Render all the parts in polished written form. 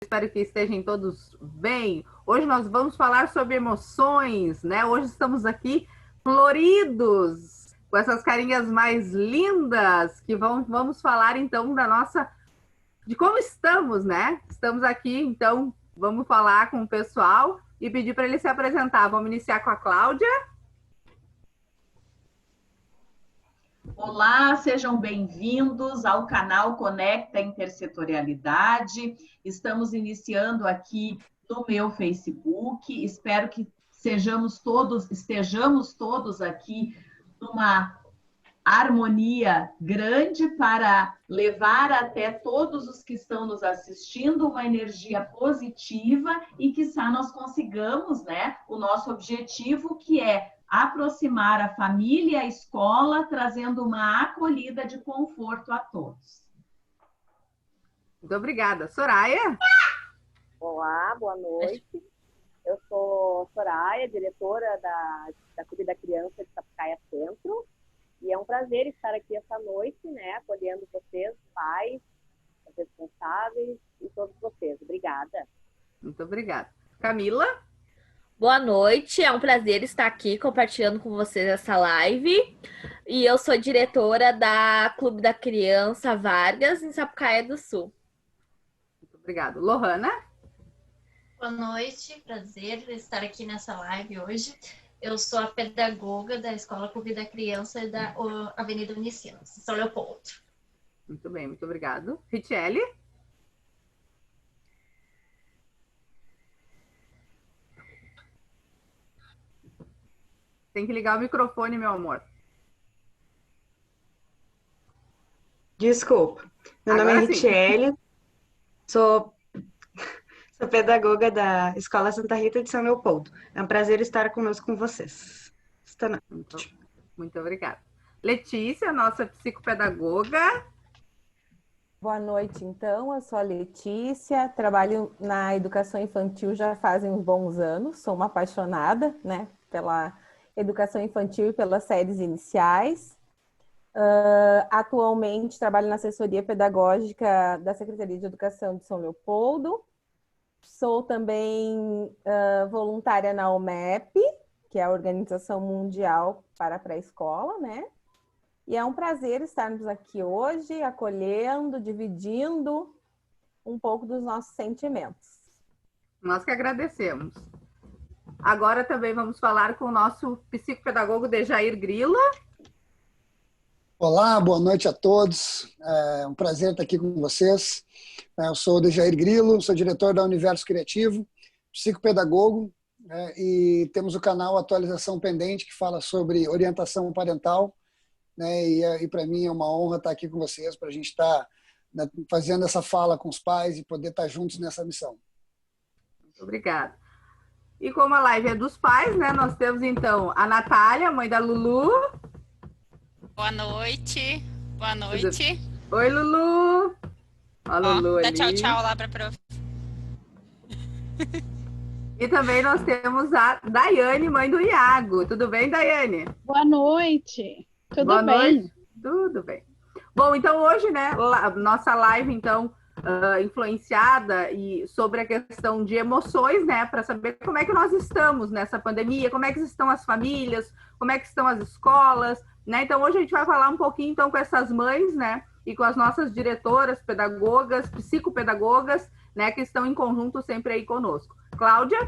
Espero que estejam todos bem. Hoje nós vamos falar sobre emoções, né? Hoje estamos aqui floridos, com essas carinhas mais lindas, que vamos falar então de como estamos, né? Estamos aqui, então vamos falar com o pessoal e pedir para ele se apresentar. Vamos iniciar com a Cláudia. Olá, sejam bem-vindos ao canal Conecta Intersetorialidade. Estamos iniciando aqui no meu Facebook. Espero que estejamos todos aqui numa harmonia grande para levar até todos os que estão nos assistindo uma energia positiva e quiçá nós consigamos, né, o nosso objetivo, que é aproximar a família e a escola, trazendo uma acolhida de conforto a todos. Muito obrigada. Soraya? Olá, boa noite. Eu sou Soraya, diretora da Clube da Criança de Sapucaia Centro. E é um prazer estar aqui essa noite, né, acolhendo vocês, pais, os responsáveis e todos vocês. Obrigada. Muito obrigada. Camila? Boa noite, é um prazer estar aqui compartilhando com vocês essa live. E eu sou diretora da Clube da Criança Vargas, em Sapucaia do Sul. Muito obrigada. Lohana? Boa noite, prazer estar aqui nessa live hoje. Eu sou a pedagoga da Escola Clube da Criança da Avenida Unicinos, São Leopoldo. Muito bem, muito obrigado. Richelle? Tem que ligar o microfone, meu amor. Desculpa. Meu nome é Richelle, sou pedagoga da Escola Santa Rita de São Leopoldo. É um prazer estar conosco com vocês. Muito obrigada. Letícia, nossa psicopedagoga. Boa noite, então. Eu sou a Letícia, trabalho na educação infantil já fazem uns bons anos, sou uma apaixonada, né, pela educação infantil e pelas séries iniciais. Atualmente trabalho na assessoria pedagógica da Secretaria de Educação de São Leopoldo. Sou também voluntária na OMEP, que é a Organização Mundial para a Pré-Escola, né? E é um prazer estarmos aqui hoje, acolhendo, dividindo um pouco dos nossos sentimentos. Nós que agradecemos. Agora também vamos falar com o nosso psicopedagogo Dejair Grilo. Olá, boa noite a todos. É um prazer estar aqui com vocês. Eu sou o Dejair Grilo, sou diretor da Universo Criativo, psicopedagogo, e temos o canal Atualização Pendente, que fala sobre orientação parental, e para mim é uma honra estar aqui com vocês, para a gente estar fazendo essa fala com os pais e poder estar juntos nessa missão. Muito obrigada. E como a live é dos pais, né, nós temos então a Natália, mãe da Lulu. Boa noite. Boa noite. Oi, Lulu. Ó, Lulu dá ali. tchau, tchau lá para a prof. E também nós temos a Daiane, mãe do Iago. Tudo bem, Daiane? Boa noite. Tudo Boa bem? Noite. Tudo bem. Bom, então hoje, né, nossa live, então, influenciada e sobre a questão de emoções, né, para saber como é que nós estamos nessa pandemia, como é que estão as famílias, como é que estão as escolas, né? Então hoje a gente vai falar um pouquinho então com essas mães, né, e com as nossas diretoras, pedagogas, psicopedagogas, né, que estão em conjunto sempre aí conosco. Cláudia?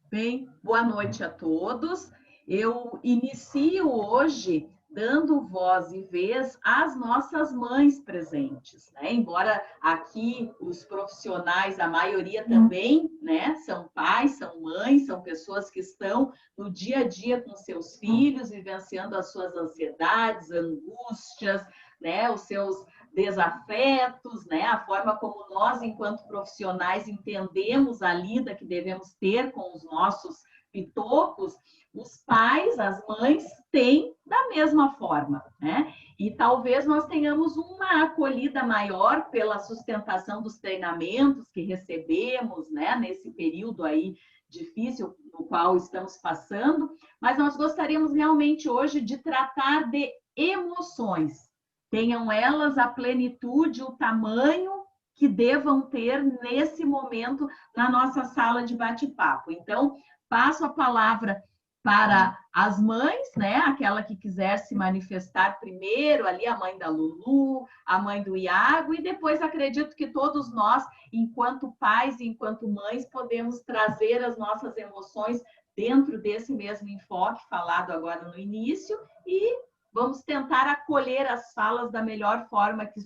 Bem, boa noite a todos. Eu inicio hoje dando voz e vez às nossas mães presentes, né? Embora aqui os profissionais, a maioria também, né, são pais, são mães, são pessoas que estão no dia a dia com seus filhos, vivenciando as suas ansiedades, angústias, né, os seus desafetos, né, a forma como nós, enquanto profissionais, entendemos a lida que devemos ter com os nossos pitocos. Os pais, as mães, têm da mesma forma, né? E talvez nós tenhamos uma acolhida maior pela sustentação dos treinamentos que recebemos, né, nesse período aí difícil no qual estamos passando, mas nós gostaríamos realmente hoje de tratar de emoções, tenham elas a plenitude, o tamanho que devam ter nesse momento na nossa sala de bate-papo. Então, passo a palavra para as mães, né? Aquela que quiser se manifestar primeiro, ali a mãe da Lulu, a mãe do Iago, e depois acredito que todos nós, enquanto pais e enquanto mães, podemos trazer as nossas emoções dentro desse mesmo enfoque falado agora no início, e vamos tentar acolher as falas da melhor forma que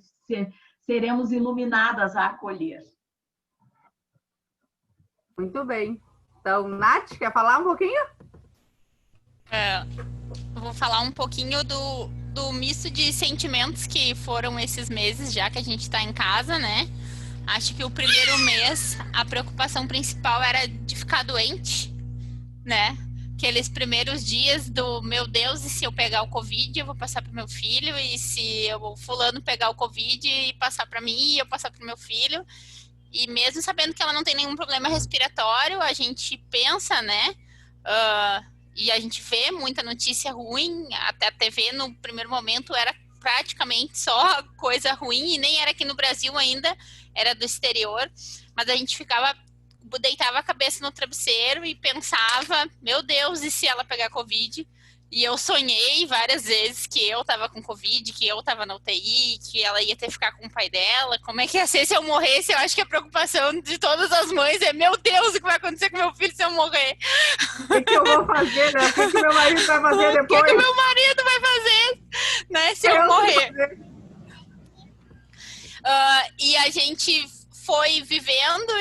seremos iluminadas a acolher. Muito bem. Então, Nath, quer falar um pouquinho? Eu vou falar um pouquinho do misto de sentimentos que foram esses meses, já que a gente está em casa, né? Acho que o primeiro mês, a preocupação principal era de ficar doente, né? Aqueles primeiros dias do, meu Deus, e se eu pegar o Covid, eu vou passar para o meu filho, e se o fulano pegar o Covid e passar para mim, e eu passar para o meu filho. E mesmo sabendo que ela não tem nenhum problema respiratório, a gente pensa, né? E a gente vê muita notícia ruim, até a TV no primeiro momento era praticamente só coisa ruim, e nem era aqui no Brasil ainda, era do exterior, mas a gente deitava a cabeça no travesseiro e pensava, meu Deus, e se ela pegar Covid? E eu sonhei várias vezes que eu tava com Covid, que eu tava na UTI, que ela ia ter que ficar com o pai dela. Como é que ia ser se eu morresse? Eu acho que a preocupação de todas as mães é, meu Deus, o que vai acontecer com meu filho se eu morrer? O que eu vou fazer, né? O que meu marido vai fazer depois? O que meu marido vai fazer, né, se eu morrer? E a gente foi vivendo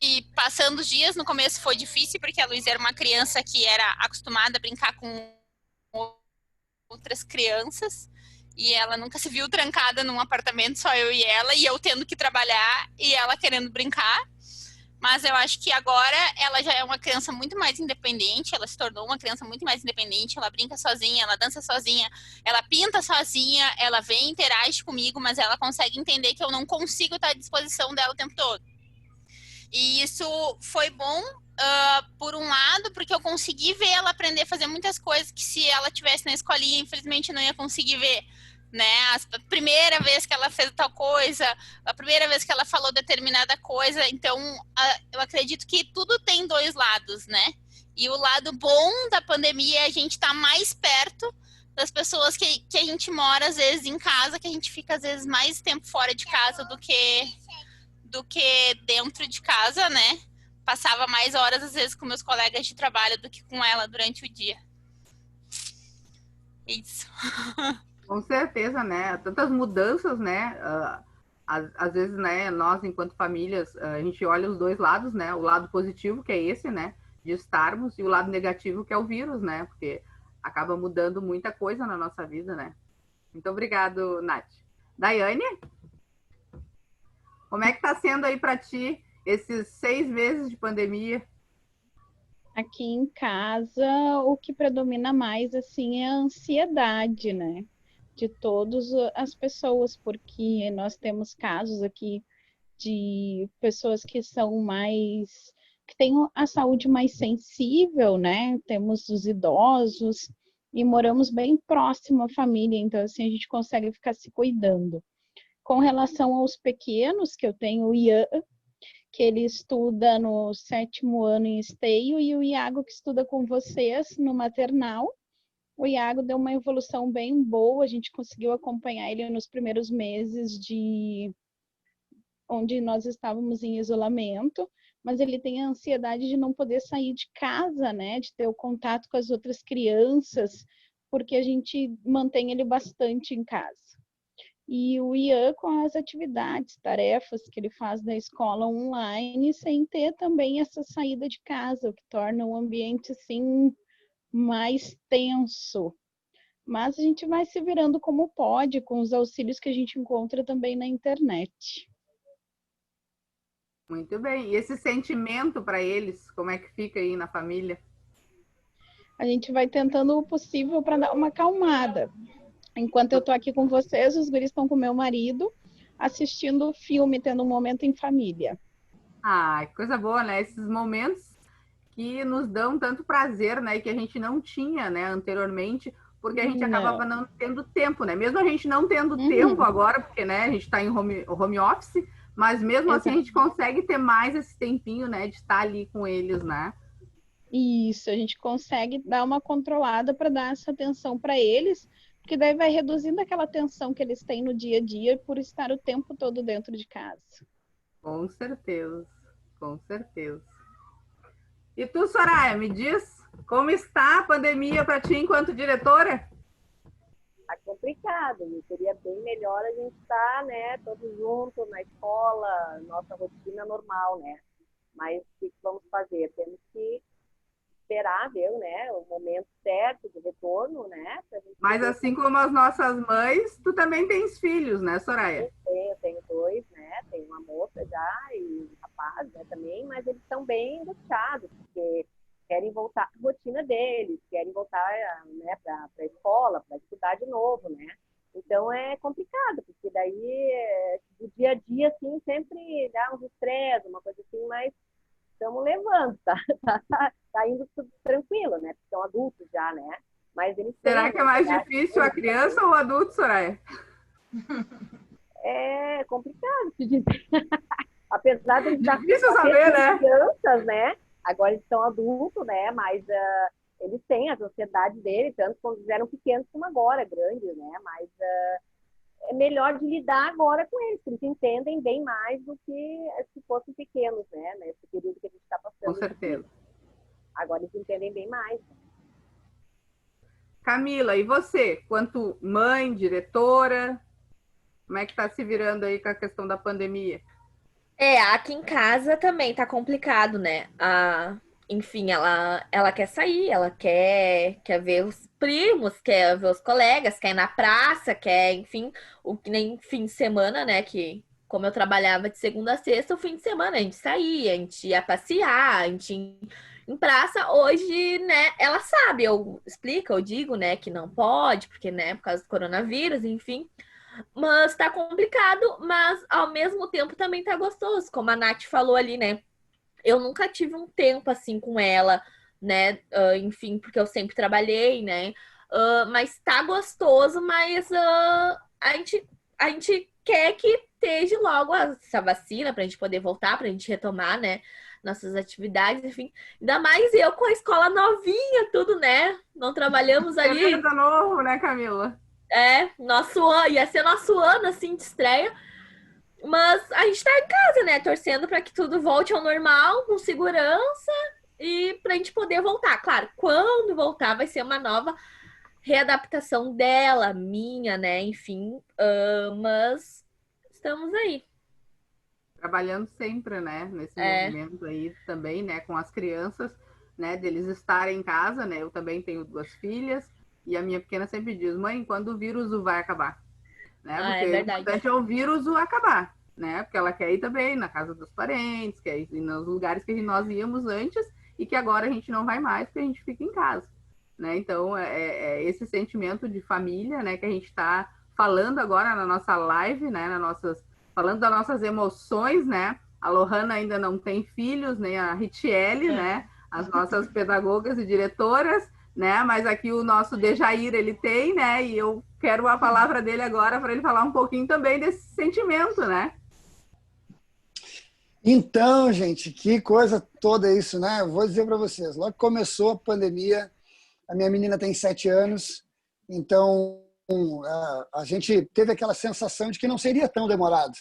e passando os dias. No começo foi difícil, porque a Luísa era uma criança que era acostumada a brincar com outras crianças, e ela nunca se viu trancada num apartamento, só eu e ela, e eu tendo que trabalhar e ela querendo brincar. Mas eu acho que agora ela já é uma criança muito mais independente, ela se tornou uma criança muito mais independente, ela brinca sozinha, ela dança sozinha, ela pinta sozinha, ela vem e interage comigo, mas ela consegue entender que eu não consigo estar à disposição dela o tempo todo. E isso foi bom, por um lado, porque eu consegui ver ela aprender a fazer muitas coisas que, se ela tivesse na escolinha, infelizmente eu não ia conseguir ver, né? A primeira vez que ela fez tal coisa, a primeira vez que ela falou determinada coisa. Então, eu acredito que tudo tem dois lados, né? E o lado bom da pandemia é a gente estar mais perto das pessoas que a gente mora, às vezes, em casa, que a gente fica, às vezes, mais tempo fora de casa do que dentro de casa, né? Passava mais horas, às vezes, com meus colegas de trabalho do que com ela durante o dia. Isso. Com certeza, né? Tantas mudanças, né? Às vezes, né, nós, enquanto famílias, a gente olha os dois lados, né? O lado positivo, que é esse, né? De estarmos, e o lado negativo, que é o vírus, né? Porque acaba mudando muita coisa na nossa vida, né? Muito obrigado, Nath. Daiane? Como é que tá sendo aí para ti esses 6 meses de pandemia? Aqui em casa, o que predomina mais, assim, é a ansiedade, né? De todas as pessoas, porque nós temos casos aqui de pessoas que são mais, que têm a saúde mais sensível, né? Temos os idosos e moramos bem próximo à família, então assim a gente consegue ficar se cuidando. Com relação aos pequenos, que eu tenho o Ian, que ele estuda no 7º ano em Esteio, e o Iago, que estuda com vocês no maternal. O Iago deu uma evolução bem boa, a gente conseguiu acompanhar ele nos primeiros meses onde nós estávamos em isolamento, mas ele tem a ansiedade de não poder sair de casa, né, de ter o contato com as outras crianças, porque a gente mantém ele bastante em casa. E o Ian com as atividades, tarefas que ele faz da escola online, sem ter também essa saída de casa, o que torna o ambiente, assim, mais tenso. Mas a gente vai se virando como pode, com os auxílios que a gente encontra também na internet. Muito bem. E esse sentimento para eles, como é que fica aí na família? A gente vai tentando o possível para dar uma acalmada. Enquanto eu estou aqui com vocês, os guris estão com meu marido, assistindo filme, tendo um momento em família. Ah, que coisa boa, né? Esses momentos que nos dão tanto prazer, né? E que a gente não tinha, né, anteriormente, porque a gente acabava não tendo tempo, né? Mesmo a gente não tendo tempo agora, porque, né, a gente está em home office, mas mesmo assim a gente consegue ter mais esse tempinho, né, de estar ali com eles, né? Isso, a gente consegue dar uma controlada para dar essa atenção para eles, porque daí vai reduzindo aquela tensão que eles têm no dia a dia por estar o tempo todo dentro de casa. Com certeza, com certeza. E tu, Soraya, me diz como está a pandemia para ti enquanto diretora? Tá complicado, seria bem melhor a gente estar, né, todos juntos na escola, nossa rotina normal, né? Mas o que vamos fazer? Temos que esperar, né, o momento certo de retorno, né? Mas assim como as nossas mães, tu também tens filhos, né, Soraya? Eu tenho 2, né? Tenho uma moça já e um rapaz, né, também, mas eles estão bem angustiados, porque querem voltar à rotina deles, querem voltar, né, para a escola, para estudar de novo, né? Então é complicado, porque daí o dia a dia, assim, sempre dá uns estresse, uma coisa assim, mas estamos levando, tá indo tudo tranquilo, né? Porque são adultos já, né? Mas eles Será que é mais difícil a criança ou o adulto, Soraya? É complicado de dizer. Apesar de eles difícil saber, né? Crianças, né? Agora eles são adultos, né? Mas eles têm as ansiedades deles, tanto quando eram pequenos como agora, grandes, né? Mas é melhor de lidar agora com eles, porque eles entendem bem mais do que se fossem pequenos, né? Nesse período que a gente está passando. Com certeza. Agora eles entendem bem mais. Camila, e você? Quanto mãe, diretora, como é que tá se virando aí com a questão da pandemia? Aqui em casa também tá complicado, né? Enfim, ela quer sair, ela quer ver os primos, quer ver os colegas, quer ir na praça, quer, enfim, o que nem fim de semana, né? Que como eu trabalhava de segunda a sexta, o fim de semana a gente saía, a gente ia passear, a gente ia em praça. Hoje, né, ela sabe, eu explico, eu digo, né, que não pode, porque, né, por causa do coronavírus, enfim. Mas tá complicado, mas ao mesmo tempo também tá gostoso, como a Nath falou ali, né? Eu nunca tive um tempo assim com ela, né? Enfim, porque eu sempre trabalhei, né? Mas tá gostoso, mas a gente quer que esteja logo essa vacina pra gente poder voltar, pra gente retomar, né? Nossas atividades, enfim. Ainda mais eu com a escola novinha, tudo, né? Não trabalhamos ali. Ano novo, né, Camila? Ia ser nosso ano, assim, de estreia. Mas a gente tá em casa, né? Torcendo para que tudo volte ao normal, com segurança, e pra gente poder voltar. Claro, quando voltar vai ser uma nova readaptação dela, minha, né? Enfim, mas estamos aí. Trabalhando sempre, né? Nesse movimento aí também, né? Com as crianças, né? Deles estarem em casa, né? Eu também tenho 2 filhas. E a minha pequena sempre diz, mãe, quando o vírus vai acabar? Né? Porque é verdade. O importante é o vírus acabar, né? Porque ela quer ir também na casa dos parentes, quer ir nos lugares que nós íamos antes e que agora a gente não vai mais porque a gente fica em casa, né? Então, é esse sentimento de família, né? Que a gente está falando agora na nossa live, né? Falando das nossas emoções, né? A Lohana ainda não tem filhos, nem a Richelle, né? As nossas pedagogas e diretoras, né? Mas aqui o nosso Dejair, ele tem, né? E eu quero a palavra dele agora para ele falar um pouquinho também desse sentimento, né? Então, gente, que coisa toda isso, né? Eu vou dizer para vocês, logo que começou a pandemia, a minha menina tem 7 anos, então a gente teve aquela sensação de que não seria tão demorado.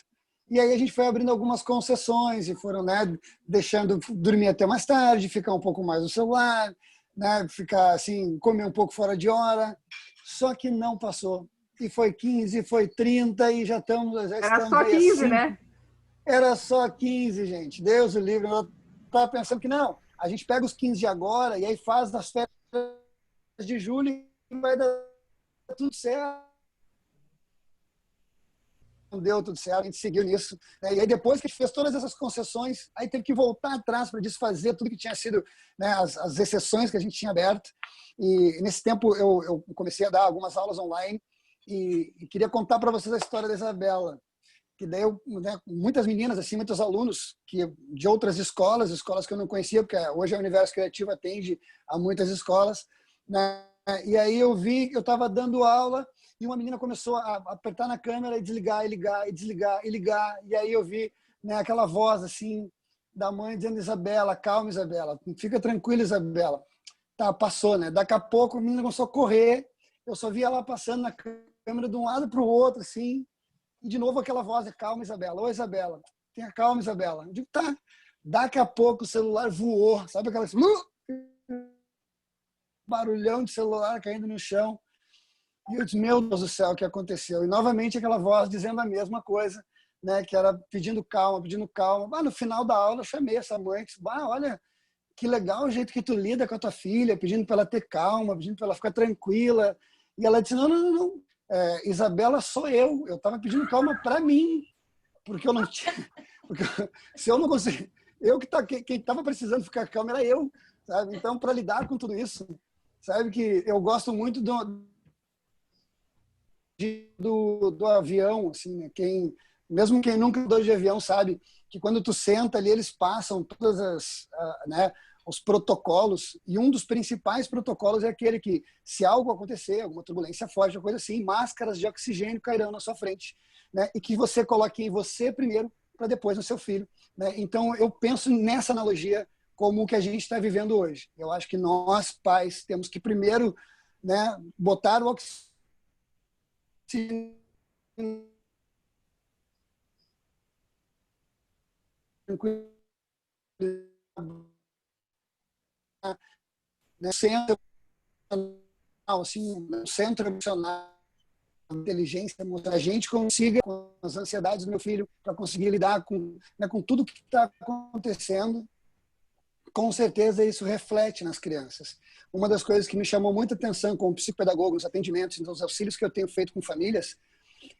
E aí a gente foi abrindo algumas concessões e foram, né, deixando dormir até mais tarde, ficar um pouco mais no celular, né, ficar assim, comer um pouco fora de hora. Só que não passou. E foi 15, foi 30 e já estamos... Era só 15, assim, né? Era só 15, gente. Deus o livre. Eu estava pensando que não. A gente pega os 15 de agora e aí faz das férias de julho e vai dar tudo certo. Não deu tudo certo, a gente seguiu nisso. Né? E aí depois que a gente fez todas essas concessões, aí teve que voltar atrás para desfazer tudo que tinha sido, né, as exceções que a gente tinha aberto. E nesse tempo eu comecei a dar algumas aulas online e queria contar para vocês a história da Isabela. Que daí né, muitas meninas, assim, muitos alunos de outras escolas que eu não conhecia, porque hoje a Universo Criativo atende a muitas escolas, né, E aí eu vi que eu estava dando aula e uma menina começou a apertar na câmera e desligar, e ligar, e desligar, e ligar. E aí eu vi, né, aquela voz assim da mãe dizendo: Isabela, calma, Isabela, fica tranquila, Isabela. Tá, passou, né? Daqui a pouco a menina começou a correr, eu só vi ela passando na câmera de um lado para o outro, assim, e de novo aquela voz: calma, Isabela, ô, Isabela, tenha calma, Isabela. Eu digo: tá. Daqui a pouco o celular voou, sabe aquela barulhão de celular caindo no chão. E eu disse: meu Deus do céu, o que aconteceu? E novamente aquela voz dizendo a mesma coisa, né? Que era pedindo calma, pedindo calma. No final da aula eu chamei essa mãe, disse: olha, que legal o jeito que tu lida com a tua filha, pedindo para ela ter calma, pedindo para ela ficar tranquila. E ela disse: não. Isabela sou eu. Eu estava pedindo calma para mim, porque eu não tinha... Porque se eu não conseguia... Quem estava precisando ficar calmo era eu, sabe? Então, para lidar com tudo isso, sabe que eu gosto muito do avião, assim, né? Mesmo quem nunca andou de avião sabe que quando tu senta ali, eles passam todas né, os protocolos, e um dos principais protocolos é aquele que, se algo acontecer, alguma turbulência forte, uma coisa assim, máscaras de oxigênio cairão na sua frente, né? E que você coloque em você primeiro, para depois no seu filho, né? Então, eu penso nessa analogia como o que a gente está vivendo hoje. Eu acho que nós, pais, temos que primeiro, né, botar o oxigênio né, centro, assim, centro emocional, inteligência, a gente consiga, com as ansiedades do meu filho, para conseguir lidar com tudo que está acontecendo. Com certeza isso reflete nas crianças. Uma das coisas que me chamou muita atenção como psicopedagogo nos atendimentos, nos auxílios que eu tenho feito com famílias,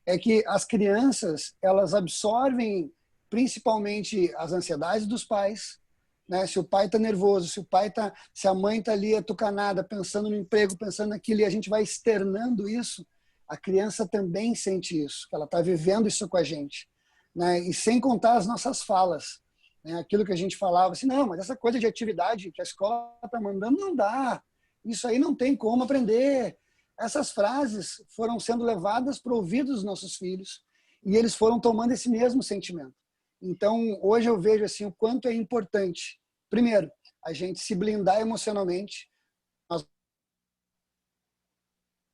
é que as crianças, elas absorvem principalmente as ansiedades dos pais, né? Se o pai está nervoso, se a mãe está ali atucanada, pensando no emprego, pensando naquilo, e a gente vai externando isso, a criança também sente isso, que ela está vivendo isso com a gente, né? E sem contar as nossas falas, né? Aquilo que a gente falava assim: não, mas essa coisa de atividade que a escola está mandando não dá, isso aí não tem como aprender. Essas frases foram sendo levadas para o ouvido dos nossos filhos e eles foram tomando esse mesmo sentimento. Então, hoje eu vejo assim o quanto é importante, primeiro, a gente se blindar emocionalmente, nós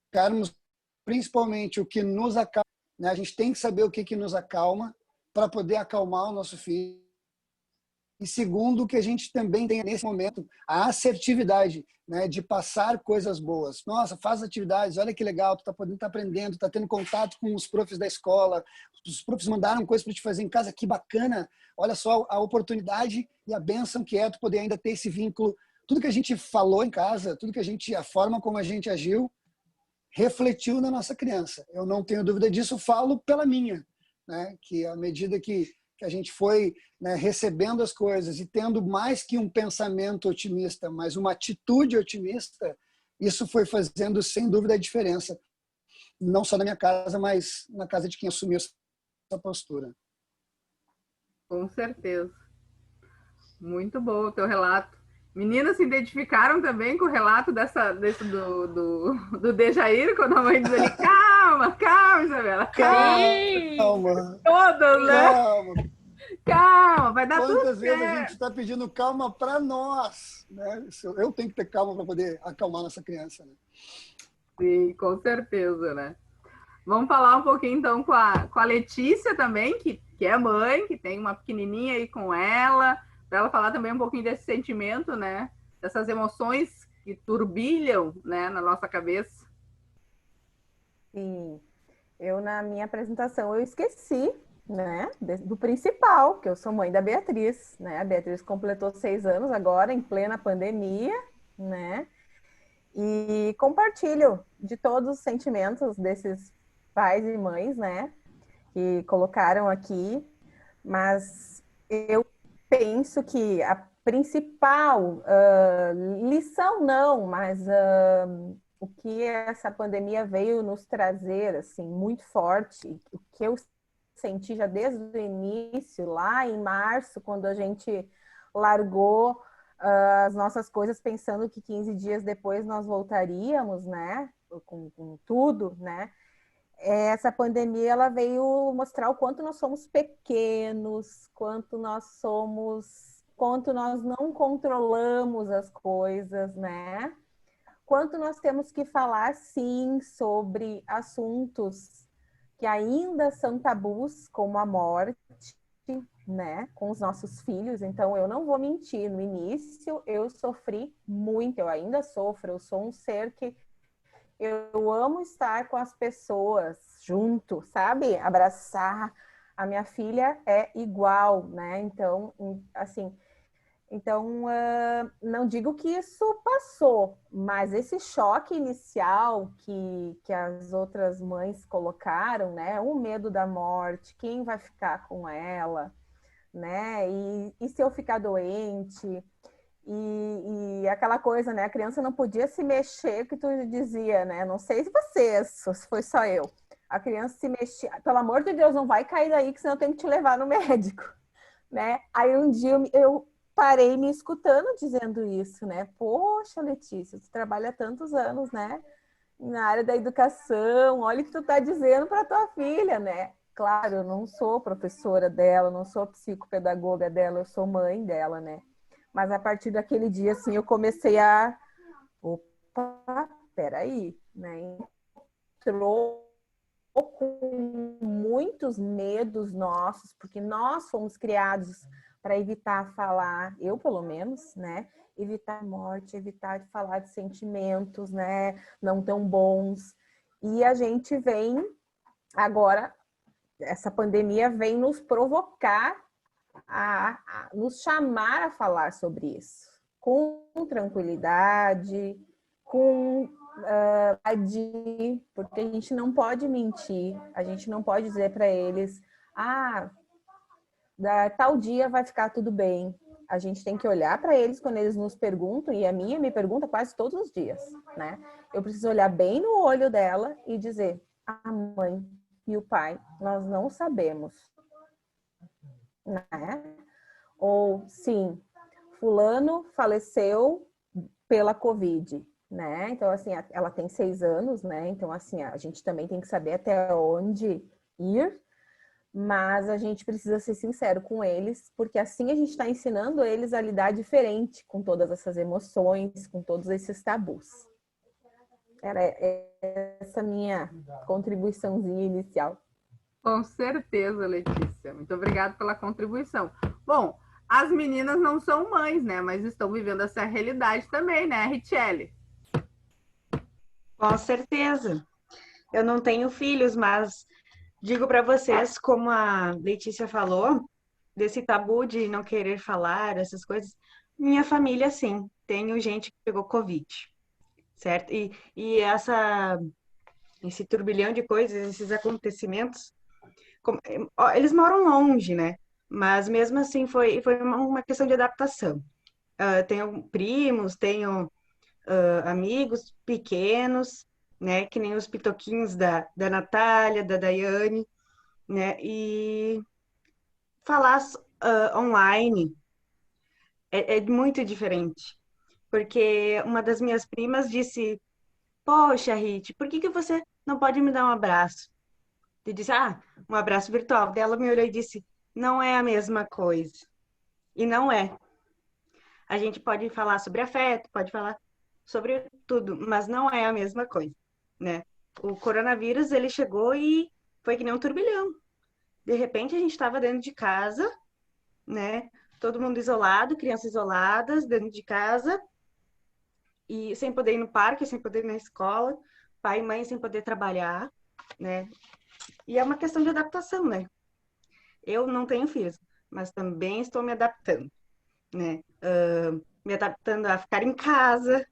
ficarmos principalmente o que nos acalma, né? A gente tem que saber o que nos acalma para poder acalmar o nosso filho. E segundo, que a gente também tenha nesse momento a assertividade, né, de passar coisas boas. Nossa, faz atividades, olha que legal, tu está podendo estar aprendendo, está tendo contato com os profs da escola, os profs mandaram coisas para te fazer em casa, que bacana. Olha só a oportunidade e a bênção que é tu poder ainda ter esse vínculo. Tudo que a gente falou em casa, a forma como a gente agiu, refletiu na nossa criança. Eu não tenho dúvida disso, falo pela minha, né, que à medida que a gente foi, né, recebendo as coisas e tendo mais que um pensamento otimista, mas uma atitude otimista, isso foi fazendo, sem dúvida, a diferença. Não só na minha casa, mas na casa de quem assumiu essa postura. Com certeza. Muito bom o teu relato. Meninas se identificaram também com o relato do Dejair, quando a mãe diz ali: calma, Isabela, calma. Todas, né? Calma, vai dar tudo certo. Quantas vezes a gente está pedindo calma para nós, né? Eu tenho que ter calma para poder acalmar nossa criança, né? Sim, com certeza, né? Vamos falar um pouquinho, então, com a Letícia também, que é mãe, que tem uma pequenininha aí com ela, para ela falar também um pouquinho desse sentimento, né? Dessas emoções que turbilham, né, na nossa cabeça. Sim. Eu, na minha apresentação, eu esqueci, né, do principal, que eu sou mãe da Beatriz, né? A Beatriz completou 6 anos agora, em plena pandemia, né? E compartilho de todos os sentimentos desses pais e mães, né, que colocaram aqui, mas eu penso que a principal lição não, mas o que essa pandemia veio nos trazer, assim, muito forte, o que eu senti já desde o início, lá em março, quando a gente largou as nossas coisas pensando que 15 dias depois nós voltaríamos, né? Com tudo, né? Essa pandemia ela veio mostrar o quanto nós somos pequenos, quanto nós não controlamos as coisas, né? Quanto nós temos que falar, sim, sobre assuntos que ainda são tabus, como a morte, né, com os nossos filhos. Então, eu não vou mentir, no início eu sofri muito, eu ainda sofro, eu sou um ser que eu amo estar com as pessoas junto, sabe? Abraçar. A minha filha é igual, né? Então, assim, não digo que isso passou, mas esse choque inicial que as outras mães colocaram, né? O medo da morte, quem vai ficar com ela, né? E se eu ficar doente? E aquela coisa, né? A criança não podia se mexer, que tu dizia, né? Não sei se vocês, se foi só eu. A criança se mexia, pelo amor de Deus, não vai cair daí, que senão eu tenho que te levar no médico, né? Aí um dia eu parei me escutando dizendo isso, né? Poxa, Letícia, tu trabalha tantos anos, né? Na área da educação, olha o que tu tá dizendo para tua filha, né? Claro, eu não sou professora dela, não sou psicopedagoga dela, eu sou mãe dela, né? Mas a partir daquele dia, assim, eu comecei a... Opa, peraí, né? Entrou com muitos medos nossos, porque nós fomos criados para evitar falar, eu pelo menos, né? Evitar morte, evitar de falar de sentimentos, né? Não tão bons. E a gente vem, agora, essa pandemia vem nos provocar a nos chamar a falar sobre isso, com tranquilidade, com porque a gente não pode mentir, a gente não pode dizer para eles, tal dia vai ficar tudo bem. A gente tem que olhar para eles quando eles nos perguntam, e a minha me pergunta quase todos os dias, né? Eu preciso olhar bem no olho dela e dizer, a mãe e o pai, nós não sabemos, né? Ou sim, fulano faleceu pela Covid, né? Então, assim, ela tem 6 anos, né? Então, assim, a gente também tem que saber até onde ir, mas a gente precisa ser sincero com eles, porque assim a gente está ensinando eles a lidar diferente com todas essas emoções, com todos esses tabus. Era essa minha contribuiçãozinha inicial. Com certeza, Letícia. Muito obrigada pela contribuição. Bom, as meninas não são mães, né? Mas estão vivendo essa realidade também, né, Richelle? Com certeza. Eu não tenho filhos, mas digo para vocês, como a Letícia falou, desse tabu de não querer falar, essas coisas. Minha família, sim. Tenho gente que pegou Covid, certo? E esse turbilhão de coisas, esses acontecimentos, eles moram longe, né? Mas mesmo assim foi uma questão de adaptação. Tenho primos, tenho amigos pequenos, né? Que nem os pitoquinhos da Natália, da Daiane, né? E falar online é muito diferente. Porque uma das minhas primas disse, poxa, Rit, por que você não pode me dar um abraço? Eu disse, um abraço virtual. Daí ela me olhou e disse, não é a mesma coisa. E não é. A gente pode falar sobre afeto, pode falar sobre tudo, mas não é a mesma coisa, né? O coronavírus, ele chegou e foi que nem um turbilhão. De repente, a gente estava dentro de casa, né? Todo mundo isolado, crianças isoladas, dentro de casa, e sem poder ir no parque, sem poder ir na escola, pai e mãe sem poder trabalhar, né? E é uma questão de adaptação, né? Eu não tenho filhos, mas também estou me adaptando, né? Me adaptando a ficar em casa,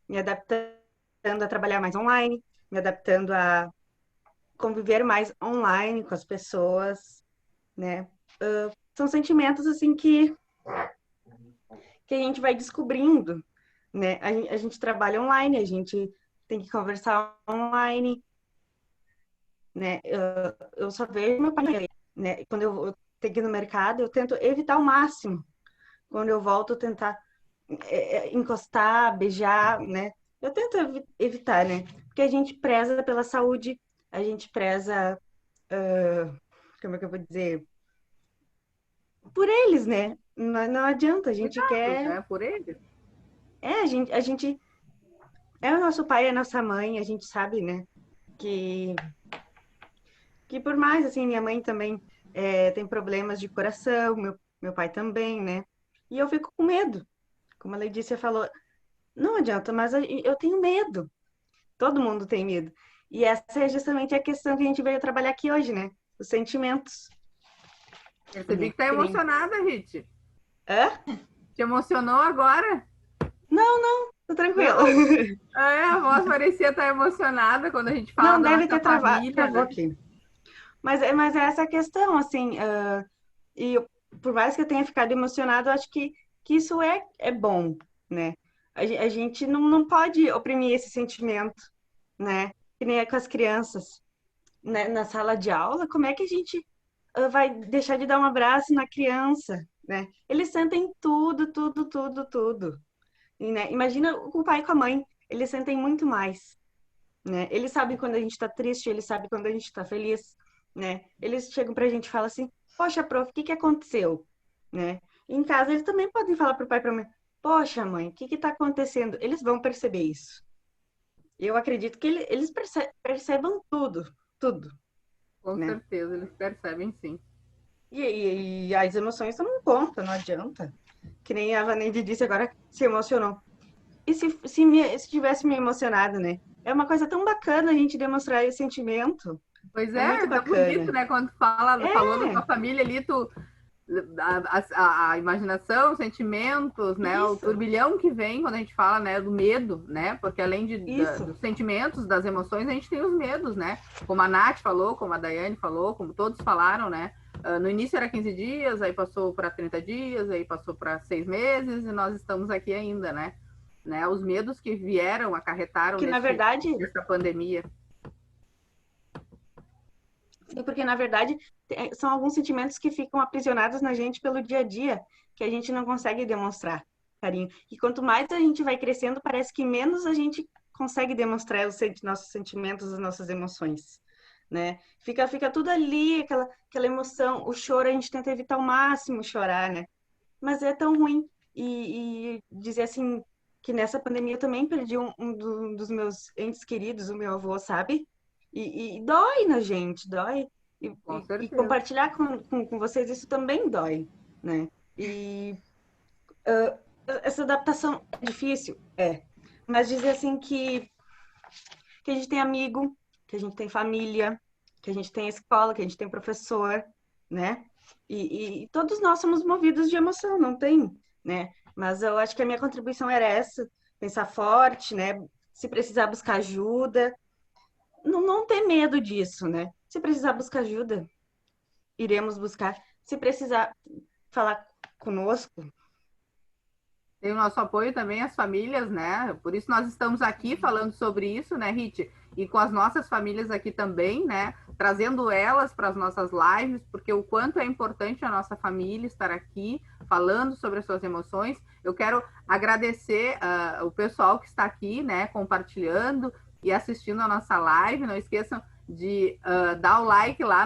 me adaptando a trabalhar mais online, me adaptando a conviver mais online com as pessoas, né? São sentimentos, assim, que a gente vai descobrindo, né? A gente trabalha online, a gente tem que conversar online, né? Eu só vejo meu pai, né? Quando eu tenho que ir no mercado, eu tento evitar ao máximo. Quando eu volto, tentar encostar, beijar, né? Eu tento evitar, né? Porque a gente preza pela saúde, a gente preza, como é que eu vou dizer? Por eles, né? Não adianta, a gente Cuidados, quer... né? Por eles. A gente é o nosso pai, é a nossa mãe, a gente sabe, né? Que por mais, assim, minha mãe também tem problemas de coração, meu pai também, né? E eu fico com medo. Como a Letícia falou, não adianta, mas eu tenho medo. Todo mundo tem medo. E essa é justamente a questão que a gente veio trabalhar aqui hoje, né? Os sentimentos. Percebi que tá Que nem- emocionada, Rit. Hã? Te emocionou agora? Tô tranquila. A voz parecia estar emocionada quando a gente fala Não, da deve nossa ter família, travou né? aqui. Mas é essa a questão, assim, por mais que eu tenha ficado emocionada, eu acho que isso é bom, né? A gente não pode oprimir esse sentimento, né? Que nem é com as crianças, né? Na sala de aula, como é que a gente vai deixar de dar um abraço na criança, né? Eles sentem tudo, tudo, tudo, tudo. E, né? Imagina com o pai e com a mãe, eles sentem muito mais, né? Eles sabem quando a gente tá triste, eles sabem quando a gente tá feliz, né? Eles chegam pra gente e falam assim, poxa, prof, o que que aconteceu? Né? Em casa, eles também podem falar pro pai e pra mãe, poxa, mãe, o que que tá acontecendo? Eles vão perceber isso. Eu acredito que eles percebam tudo, tudo, Com né? certeza, eles percebem sim. E as emoções tomam conta, não adianta. Que nem a Vaneide disse agora, se emocionou. E se tivesse me emocionado, né? É uma coisa tão bacana a gente demonstrar esse sentimento. Pois É muito é, tá bonito, bacana. né? Quando falou da tua família ali, a imaginação, os sentimentos, né? O Isso, turbilhão que vem quando a gente fala, né, do medo, né? Porque além isso. dos sentimentos, das emoções, a gente tem os medos, né? Como a Nath falou, como a Daiane falou, como todos falaram, né? No início era 15 dias, aí passou para 30 dias, aí passou para 6 meses e nós estamos aqui ainda, né? Os medos que vieram, acarretaram Que na verdade, nessa pandemia. porque na verdade são alguns sentimentos que ficam aprisionados na gente pelo dia a dia, que a gente não consegue demonstrar carinho. E quanto mais a gente vai crescendo, parece que menos a gente consegue demonstrar os nossos sentimentos, as nossas emoções, né? Fica tudo ali, aquela emoção, o choro, a gente tenta evitar ao máximo chorar, né? Mas é tão ruim. E dizer assim, que nessa pandemia eu também perdi dos meus entes queridos, o meu avô, sabe? E dói na gente, dói. Com E certeza. compartilhar com vocês isso também dói, né? E essa adaptação é difícil, mas dizer assim que a gente tem amigo, que a gente tem família, que a gente tem escola, que a gente tem professor, né? E todos nós somos movidos de emoção, não tem, né? Mas eu acho que a minha contribuição era essa, pensar forte, né? Se precisar buscar ajuda, não ter medo disso, né? Se precisar buscar ajuda, iremos buscar. Se precisar falar conosco, Tem o nosso apoio também às famílias, né? Por isso nós estamos aqui falando sobre isso, né, Rit? E com as nossas famílias aqui também, né? Trazendo elas para as nossas lives, porque o quanto é importante a nossa família estar aqui falando sobre as suas emoções. Eu quero agradecer o pessoal que está aqui, né? Compartilhando e assistindo a nossa live. Não esqueçam de dar o like lá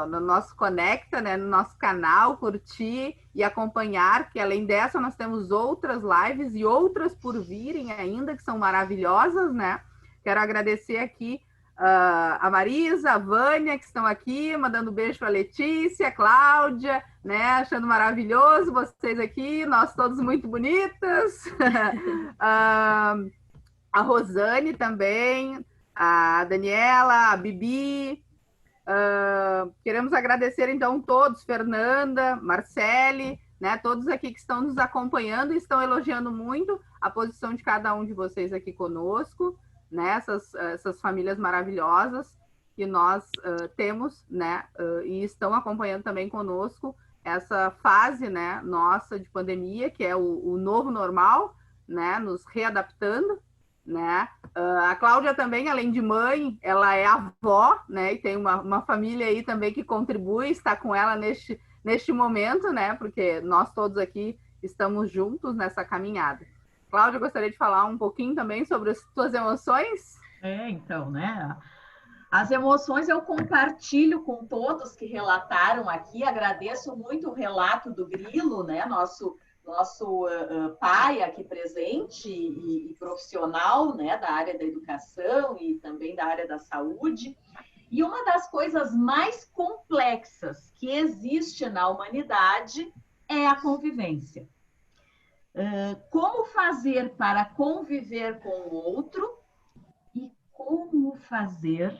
no nosso Conecta, né, no nosso canal, curtir e acompanhar, que além dessa nós temos outras lives e outras por virem ainda, que são maravilhosas, né? Quero agradecer aqui a Marisa, a Vânia, que estão aqui, mandando beijo para a Letícia, a Cláudia, né? Achando maravilhoso vocês aqui, nós todos muito bonitas. A Rosane também, a Daniela, a Bibi. Queremos agradecer, então, todos, Fernanda, Marcele, né, todos aqui que estão nos acompanhando e estão elogiando muito a posição de cada um de vocês aqui conosco, né, essas famílias maravilhosas que nós temos, né, e estão acompanhando também conosco essa fase, né, nossa de pandemia, que é o novo normal, né, nos readaptando, né? A Cláudia também, além de mãe, ela é avó, né? E tem uma família aí também que contribui, está com ela neste momento, né? Porque nós todos aqui estamos juntos nessa caminhada. Cláudia, gostaria de falar um pouquinho também sobre as tuas emoções? Então, né? As emoções eu compartilho com todos que relataram aqui. Agradeço muito o relato do Grilo, né? Nosso pai aqui presente e profissional, né? Da área da educação e também da área da saúde. E uma das coisas mais complexas que existe na humanidade é a convivência. Como fazer para conviver com o outro e como fazer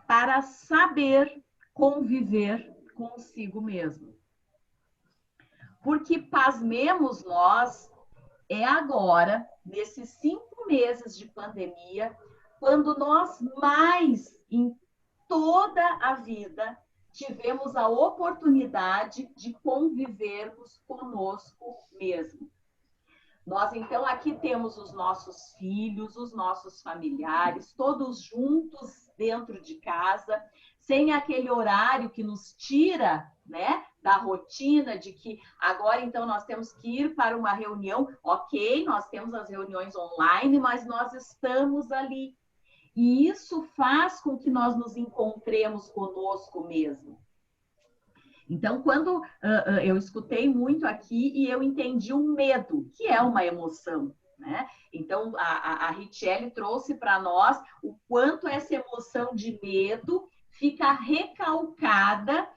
para saber conviver consigo mesmo. Porque, pasmemos nós, é agora, nesses 5 meses de pandemia, quando nós mais, em toda a vida, tivemos a oportunidade de convivermos conosco mesmo. Nós, então, aqui temos os nossos filhos, os nossos familiares, todos juntos dentro de casa, sem aquele horário que nos tira, né, da rotina de que agora, então, nós temos que ir para uma reunião. Ok, nós temos as reuniões online, mas nós estamos ali. E isso faz com que nós nos encontremos conosco mesmo. Então, quando eu escutei muito aqui e eu entendi o medo, que é uma emoção, né? Então, a Richelle trouxe para nós o quanto essa emoção de medo fica recalcada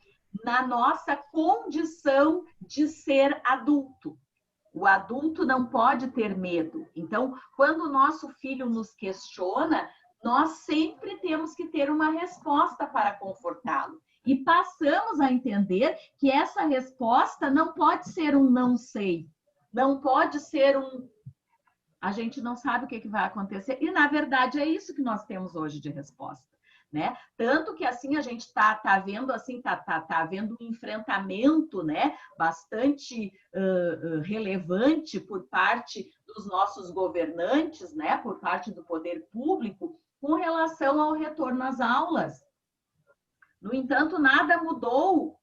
na nossa condição de ser adulto. O adulto não pode ter medo. Então, quando o nosso filho nos questiona, nós sempre temos que ter uma resposta para confortá-lo. E passamos a entender que essa resposta não pode ser um não sei, não pode ser um a gente não sabe o que vai acontecer. E, na verdade, é isso que nós temos hoje de resposta, né? Tanto que, assim, a gente tá vendo, assim, tá havendo um enfrentamento, né, bastante relevante por parte dos nossos governantes, né, por parte do poder público, com relação ao retorno às aulas. No entanto, nada mudou.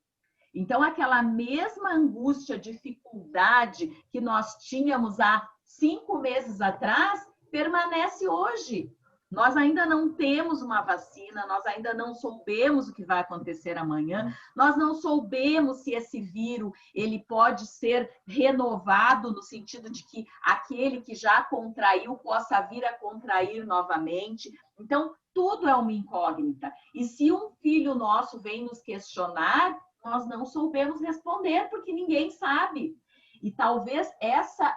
Então, aquela mesma angústia, dificuldade que nós tínhamos há 5 meses atrás, permanece hoje. Nós ainda não temos uma vacina, nós ainda não soubemos o que vai acontecer amanhã, nós não soubemos se esse vírus ele pode ser renovado no sentido de que aquele que já contraiu possa vir a contrair novamente. Então, tudo é uma incógnita. E se um filho nosso vem nos questionar, nós não soubemos responder, porque ninguém sabe. E talvez essa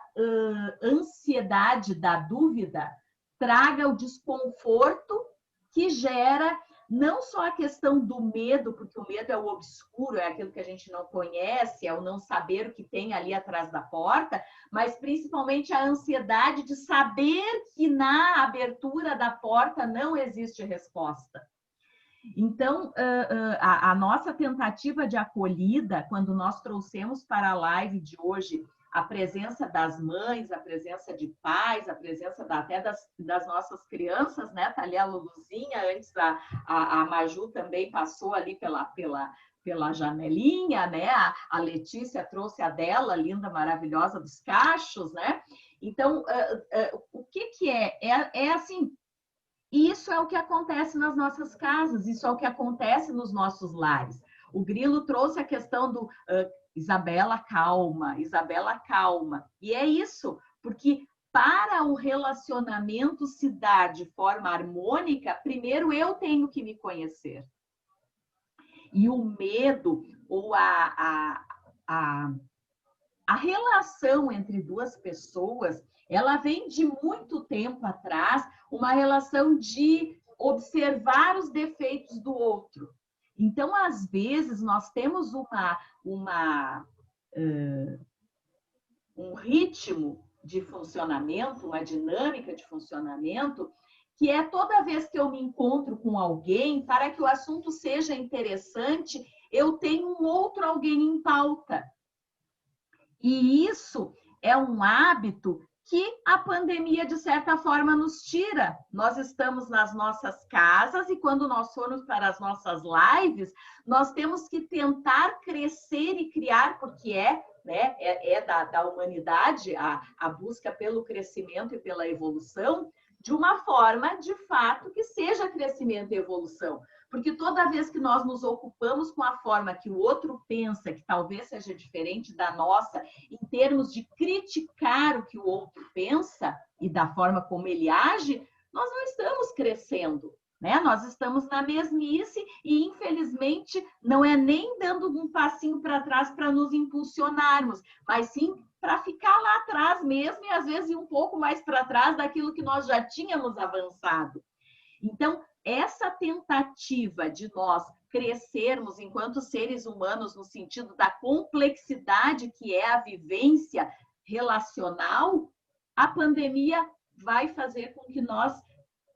ansiedade da dúvida traga o desconforto que gera não só a questão do medo, porque o medo é o obscuro, é aquilo que a gente não conhece, é o não saber o que tem ali atrás da porta, mas principalmente a ansiedade de saber que na abertura da porta não existe resposta. Então, a nossa tentativa de acolhida, quando nós trouxemos para a live de hoje a presença das mães, a presença de pais, a presença até das nossas crianças, né? Tá ali a Luluzinha, antes a Maju também passou ali pela janelinha, né? A Letícia trouxe a dela, linda, maravilhosa, dos cachos, né? Então, o que é? É assim, isso é o que acontece nas nossas casas, isso é o que acontece nos nossos lares. O Grilo trouxe a questão do Isabela, calma, Isabela, calma. E é isso, porque para o relacionamento se dar de forma harmônica, primeiro eu tenho que me conhecer. E o medo ou a relação entre duas pessoas, ela vem de muito tempo atrás, uma relação de observar os defeitos do outro. Então, às vezes, nós temos um ritmo de funcionamento, uma dinâmica de funcionamento, que é toda vez que eu me encontro com alguém, para que o assunto seja interessante, eu tenho um outro alguém em pauta. E isso é um hábito que a pandemia, de certa forma, nos tira. Nós estamos nas nossas casas e quando nós formos para as nossas lives, nós temos que tentar crescer e criar, porque é né, da humanidade, a busca pelo crescimento e pela evolução, de uma forma, de fato, que seja crescimento e evolução. Porque toda vez que nós nos ocupamos com a forma que o outro pensa, que talvez seja diferente da nossa, em termos de criticar o que o outro pensa e da forma como ele age, nós não estamos crescendo, né? Nós estamos na mesmice e, infelizmente, não é nem dando um passinho para trás para nos impulsionarmos, mas sim para ficar lá atrás mesmo e, às vezes, ir um pouco mais para trás daquilo que nós já tínhamos avançado. Então, essa tentativa de nós crescermos enquanto seres humanos no sentido da complexidade que é a vivência relacional, a pandemia vai fazer com que nós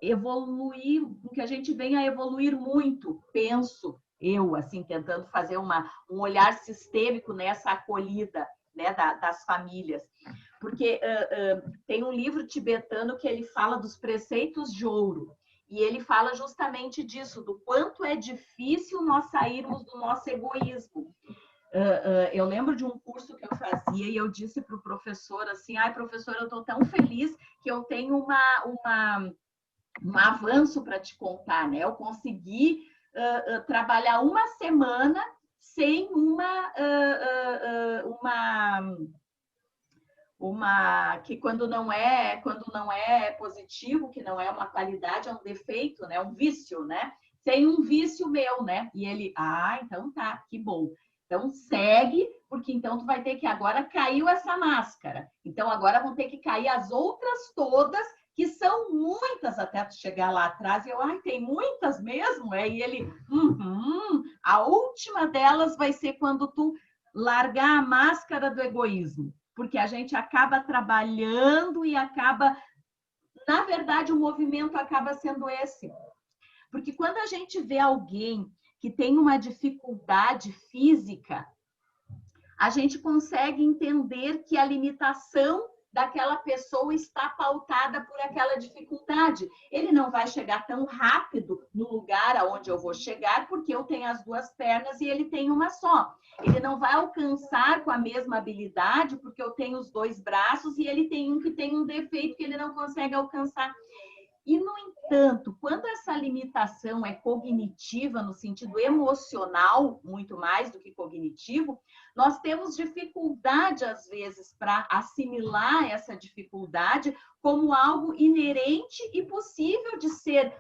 com que a gente venha a evoluir muito, penso eu, assim, tentando fazer um olhar sistêmico nessa acolhida, né, das famílias. Porque tem um livro tibetano que ele fala dos preceitos de ouro, e ele fala justamente disso, do quanto é difícil nós sairmos do nosso egoísmo. Eu lembro de um curso que eu fazia e eu disse para o professor assim, professor, eu estou tão feliz que eu tenho um avanço para te contar, né? Eu consegui trabalhar uma semana sem que quando não é positivo, que não é uma qualidade, é um defeito, né? Um vício, né? Sem um vício meu, né? E ele, então tá, que bom. Então segue, porque então tu vai ter que agora caiu essa máscara. Então agora vão ter que cair as outras todas, que são muitas até tu chegar lá atrás. E eu, tem muitas mesmo? E ele, a última delas vai ser quando tu largar a máscara do egoísmo. Porque a gente acaba trabalhando e acaba... Na verdade, o movimento acaba sendo esse. Porque quando a gente vê alguém que tem uma dificuldade física, a gente consegue entender que a limitação daquela pessoa está pautada por aquela dificuldade. Ele não vai chegar tão rápido no lugar aonde eu vou chegar, porque eu tenho as duas pernas e ele tem uma só. Ele não vai alcançar com a mesma habilidade, porque eu tenho os dois braços e ele tem um que tem um defeito que ele não consegue alcançar. E, no entanto, quando essa limitação é cognitiva, no sentido emocional, muito mais do que cognitivo, nós temos dificuldade, às vezes, para assimilar essa dificuldade como algo inerente e possível de ser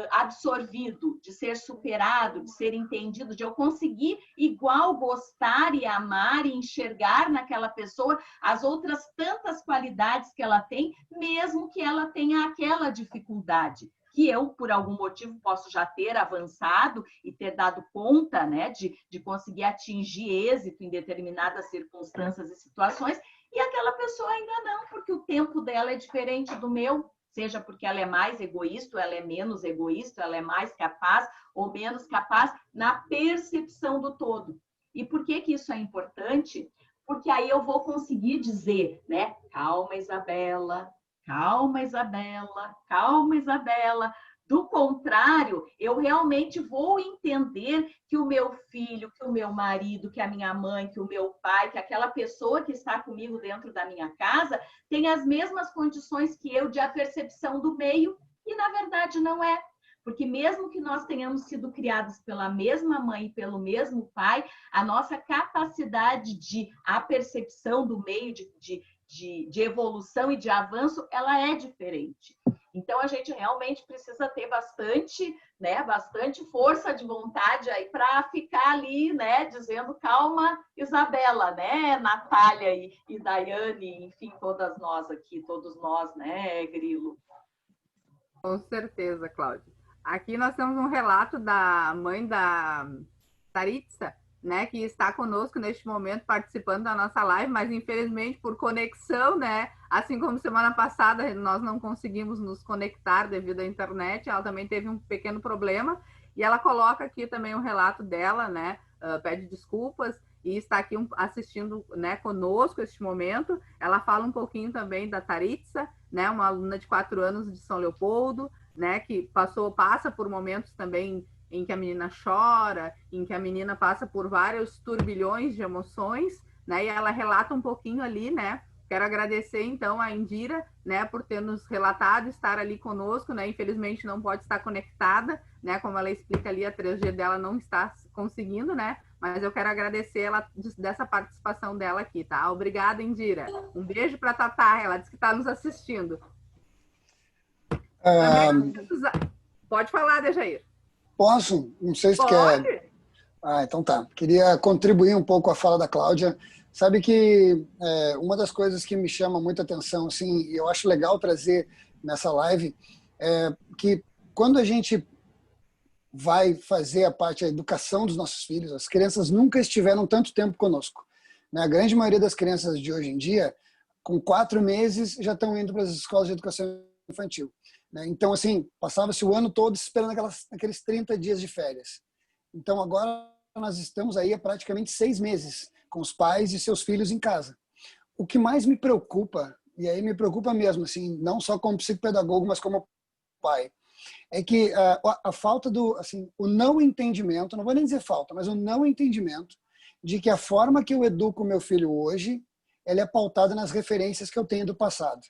absorvido, de ser superado, de ser entendido, de eu conseguir igual gostar e amar e enxergar naquela pessoa as outras tantas qualidades que ela tem, mesmo que ela tenha aquela dificuldade, que eu, por algum motivo, posso já ter avançado e ter dado conta, né, de conseguir atingir êxito em determinadas circunstâncias e situações, e aquela pessoa ainda não, porque o tempo dela é diferente do meu, seja porque ela é mais egoísta, ou ela é menos egoísta, ela é mais capaz ou menos capaz na percepção do todo. E por que isso é importante? Porque aí eu vou conseguir dizer, né? Calma, Isabela, calma, Isabela, calma, Isabela. Do contrário, eu realmente vou entender que o meu filho, que o meu marido, que a minha mãe, que o meu pai, que aquela pessoa que está comigo dentro da minha casa tem as mesmas condições que eu de apercepção do meio, e na verdade não é. Porque mesmo que nós tenhamos sido criados pela mesma mãe e pelo mesmo pai, a nossa capacidade de apercepção do meio, de evolução e de avanço, ela é diferente. Então, a gente realmente precisa ter bastante força de vontade aí para ficar ali, né, dizendo calma, Isabela, né, Natália e Daiane, enfim, todas nós aqui, todos nós, né, Grilo? Com certeza, Cláudia. Aqui nós temos um relato da mãe da Taritza, né, que está conosco neste momento participando da nossa live, mas infelizmente por conexão, né, assim como semana passada nós não conseguimos nos conectar devido à internet, ela também teve um pequeno problema e ela coloca aqui também um relato dela, né, pede desculpas e está aqui assistindo, né, conosco este momento. Ela fala um pouquinho também da Taritza, né, uma aluna de 4 anos de São Leopoldo, né, que passa por momentos também em que a menina chora, em que a menina passa por vários turbilhões de emoções, né? E ela relata um pouquinho ali, né? Quero agradecer, então, a Indira, né, por ter nos relatado, estar ali conosco, né? Infelizmente não pode estar conectada, né? Como ela explica ali, a 3G dela não está conseguindo, né? Mas eu quero agradecer ela dessa participação dela aqui, tá? Obrigada, Indira. Um beijo para a Tatá, ela disse que está nos assistindo. Pode falar, Dejair. Posso? Não sei se Pode. quer. Então tá. Queria contribuir um pouco com a fala da Cláudia. Sabe que uma das coisas que me chama muita atenção, assim, e eu acho legal trazer nessa live, é que quando a gente vai fazer a parte da educação dos nossos filhos, as crianças nunca estiveram tanto tempo conosco, né? A grande maioria das crianças de hoje em dia, com 4 meses, já estão indo para as escolas de educação infantil, né? Então, assim, passava-se o ano todo esperando aqueles 30 dias de férias. Então, agora nós estamos aí há praticamente 6 meses com os pais e seus filhos em casa. O que mais me preocupa, e aí me preocupa mesmo, assim, não só como psicopedagogo, mas como pai, é que a falta do, assim, o não entendimento, não vou nem dizer falta, mas o não entendimento de que a forma que eu educo o meu filho hoje, ela é pautada nas referências que eu tenho do passado,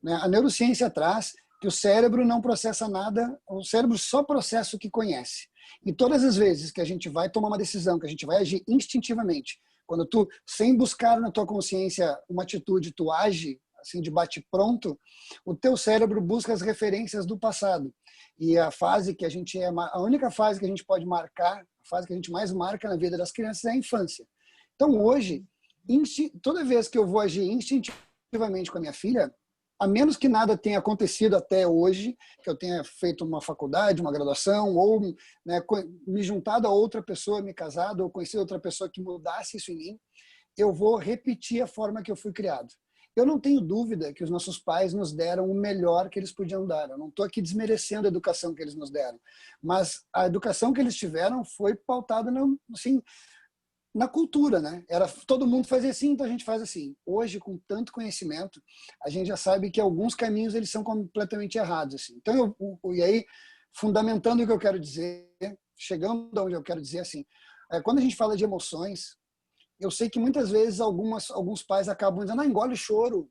né? A neurociência traz que o cérebro não processa nada, o cérebro só processa o que conhece. E todas as vezes que a gente vai tomar uma decisão, que a gente vai agir instintivamente, quando tu, sem buscar na tua consciência uma atitude, tu age assim de bate-pronto, o teu cérebro busca as referências do passado. E a fase que a única fase que a gente pode marcar, a fase que a gente mais marca na vida das crianças é a infância. Então hoje, toda vez que eu vou agir instintivamente com a minha filha, a menos que nada tenha acontecido até hoje, que eu tenha feito uma faculdade, uma graduação, ou, né, me juntado a outra pessoa, me casado, ou conhecido outra pessoa que mudasse isso em mim, eu vou repetir a forma que eu fui criado. Eu não tenho dúvida que os nossos pais nos deram o melhor que eles podiam dar. Eu não estou aqui desmerecendo a educação que eles nos deram. Mas a educação que eles tiveram foi pautada assim, na cultura, né? Todo mundo fazia assim, então a gente faz assim. Hoje, com tanto conhecimento, a gente já sabe que alguns caminhos eles são completamente errados, assim. Então, e aí, fundamentando o que eu quero dizer, chegando onde eu quero dizer, assim, quando a gente fala de emoções, eu sei que muitas vezes alguns pais acabam dizendo, engole o choro,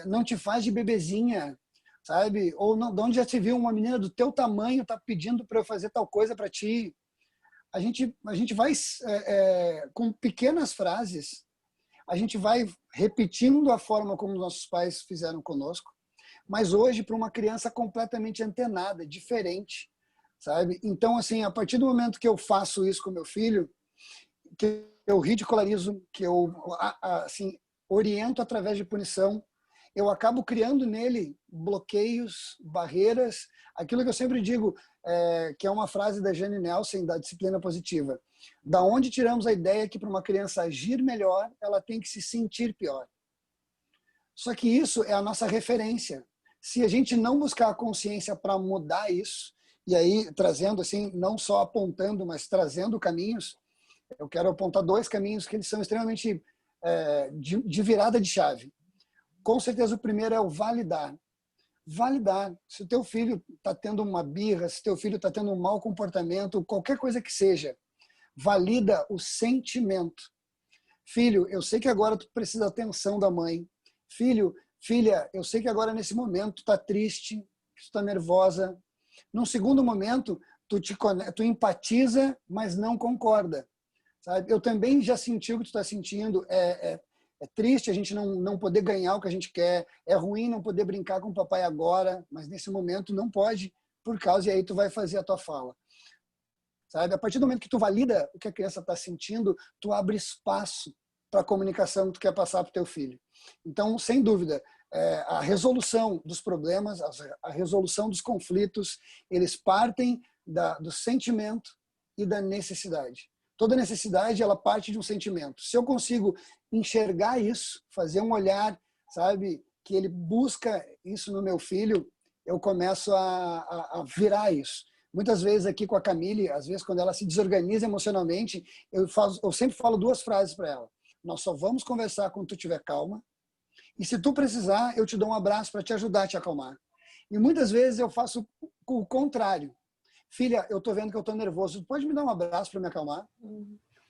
não te faz de bebezinha, sabe? Ou não, de onde já se viu uma menina do teu tamanho tá pedindo para eu fazer tal coisa para ti? A gente vai, com pequenas frases, a gente vai repetindo a forma como nossos pais fizeram conosco, mas hoje para uma criança completamente antenada, diferente, sabe? Então, assim, a partir do momento que eu faço isso com meu filho, que eu ridicularizo, que eu assim, oriento através de punição, eu acabo criando nele bloqueios, barreiras, aquilo que eu sempre digo, que é uma frase da Jane Nelson, da disciplina positiva. Da onde tiramos a ideia que para uma criança agir melhor, ela tem que se sentir pior. Só que isso é a nossa referência. Se a gente não buscar a consciência para mudar isso, e aí trazendo assim, não só apontando, mas trazendo caminhos, eu quero apontar 2 caminhos que eles são extremamente de virada de chave. Com certeza o primeiro é o validar. Validar. Se o teu filho está tendo uma birra, se o teu filho está tendo um mau comportamento, qualquer coisa que seja, valida o sentimento. Filho, eu sei que agora tu precisa da atenção da mãe. Filho, filha, eu sei que agora nesse momento tu está triste, tu está nervosa. Num segundo momento, tu empatiza, mas não concorda. Sabe? Eu também já senti o que tu está sentindo. É triste a gente não poder ganhar o que a gente quer. É ruim não poder brincar com o papai agora, mas nesse momento não pode, por causa, e aí tu vai fazer a tua fala. Sabe? A partir do momento que tu valida o que a criança está sentindo, tu abre espaço para a comunicação que tu quer passar para o teu filho. Então, sem dúvida, a resolução dos problemas, a resolução dos conflitos, eles partem do sentimento e da necessidade. Toda necessidade, ela parte de um sentimento. Se eu consigo enxergar isso, fazer um olhar, sabe, que ele busca isso no meu filho, eu começo a virar isso. Muitas vezes aqui com a Camille, às vezes quando ela se desorganiza emocionalmente, eu sempre falo 2 frases para ela. Nós só vamos conversar quando tu estiver calma. E se tu precisar, eu te dou um abraço para te ajudar a te acalmar. E muitas vezes eu faço o contrário. filha, eu tô vendo que eu tô nervoso, pode me dar um abraço para me acalmar?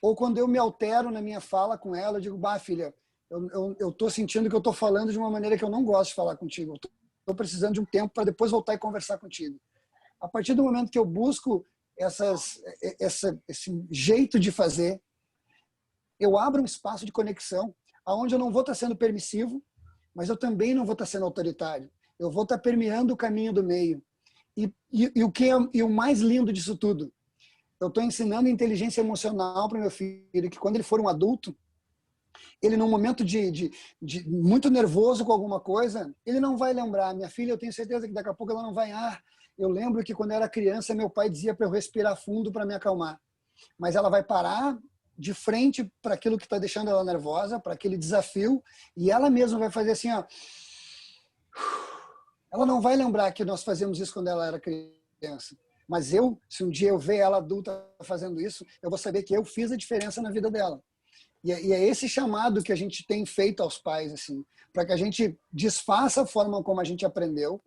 Ou quando eu me altero na minha fala com ela, eu digo, bah, filha, eu tô sentindo que eu tô falando de uma maneira que eu não gosto de falar contigo. Eu tô precisando de um tempo para depois voltar e conversar contigo. A partir do momento que eu busco esse jeito de fazer, eu abro um espaço de conexão onde eu não vou estar sendo permissivo, mas eu também não vou estar sendo autoritário. Eu vou estar permeando o caminho do meio. E o mais lindo disso tudo, eu estou ensinando inteligência emocional para o meu filho, que quando ele for um adulto, ele num momento de muito nervoso com alguma coisa, ele não vai lembrar. Minha filha, eu tenho certeza que daqui a pouco ela não vai. Eu lembro que quando eu era criança, meu pai dizia para eu respirar fundo para me acalmar. Mas ela vai parar de frente para aquilo que está deixando ela nervosa, para aquele desafio, e ela mesma vai fazer assim, ó. Ela não vai lembrar que nós fazíamos isso quando ela era criança. Mas se um dia eu ver ela adulta fazendo isso, eu vou saber que eu fiz a diferença na vida dela. E é esse chamado que a gente tem feito aos pais, assim, para que a gente desfaça a forma como a gente aprendeu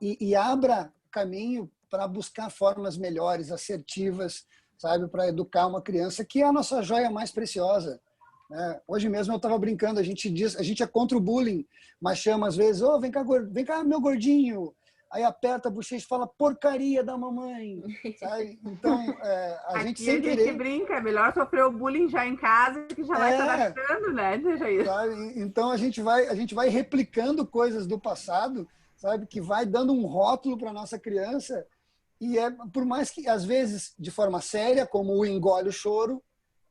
e abra caminho para buscar formas melhores, assertivas, sabe, para educar uma criança, que é a nossa joia mais preciosa. Hoje mesmo eu estava brincando, a gente é contra o bullying, mas chama às vezes, vem cá, meu gordinho. Aí aperta a bochecha e fala, porcaria da mamãe, sabe? Então, a gente sem querer... A gente brinca, é melhor sofrer o bullying já em casa, que já vai se adaptando, né? Deixa isso. Sabe? Então, a gente vai replicando coisas do passado, sabe? Que vai dando um rótulo para nossa criança, e por mais que, às vezes, de forma séria, como o engole o choro,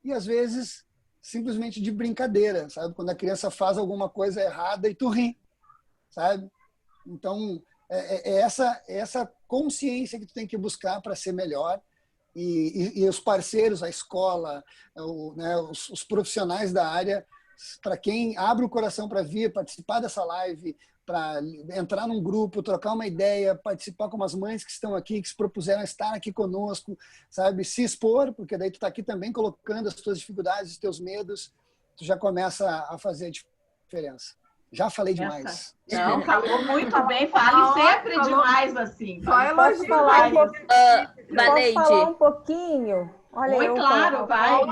e às vezes, simplesmente de brincadeira, sabe? Quando a criança faz alguma coisa errada e tu ri, sabe? Então... essa consciência que tu tem que buscar para ser melhor, e os parceiros, a escola, os profissionais da área, para quem abre o coração para vir participar dessa live, para entrar num grupo, trocar uma ideia, participar com as mães que estão aqui, que se propuseram a estar aqui conosco, sabe, se expor, porque daí tu está aqui também colocando as tuas dificuldades, os teus medos, tu já começa a fazer a diferença. Já falei demais. Não, falou muito bem. Fale sempre demais assim. Posso falar um pouquinho? Olha, muito claro, vai.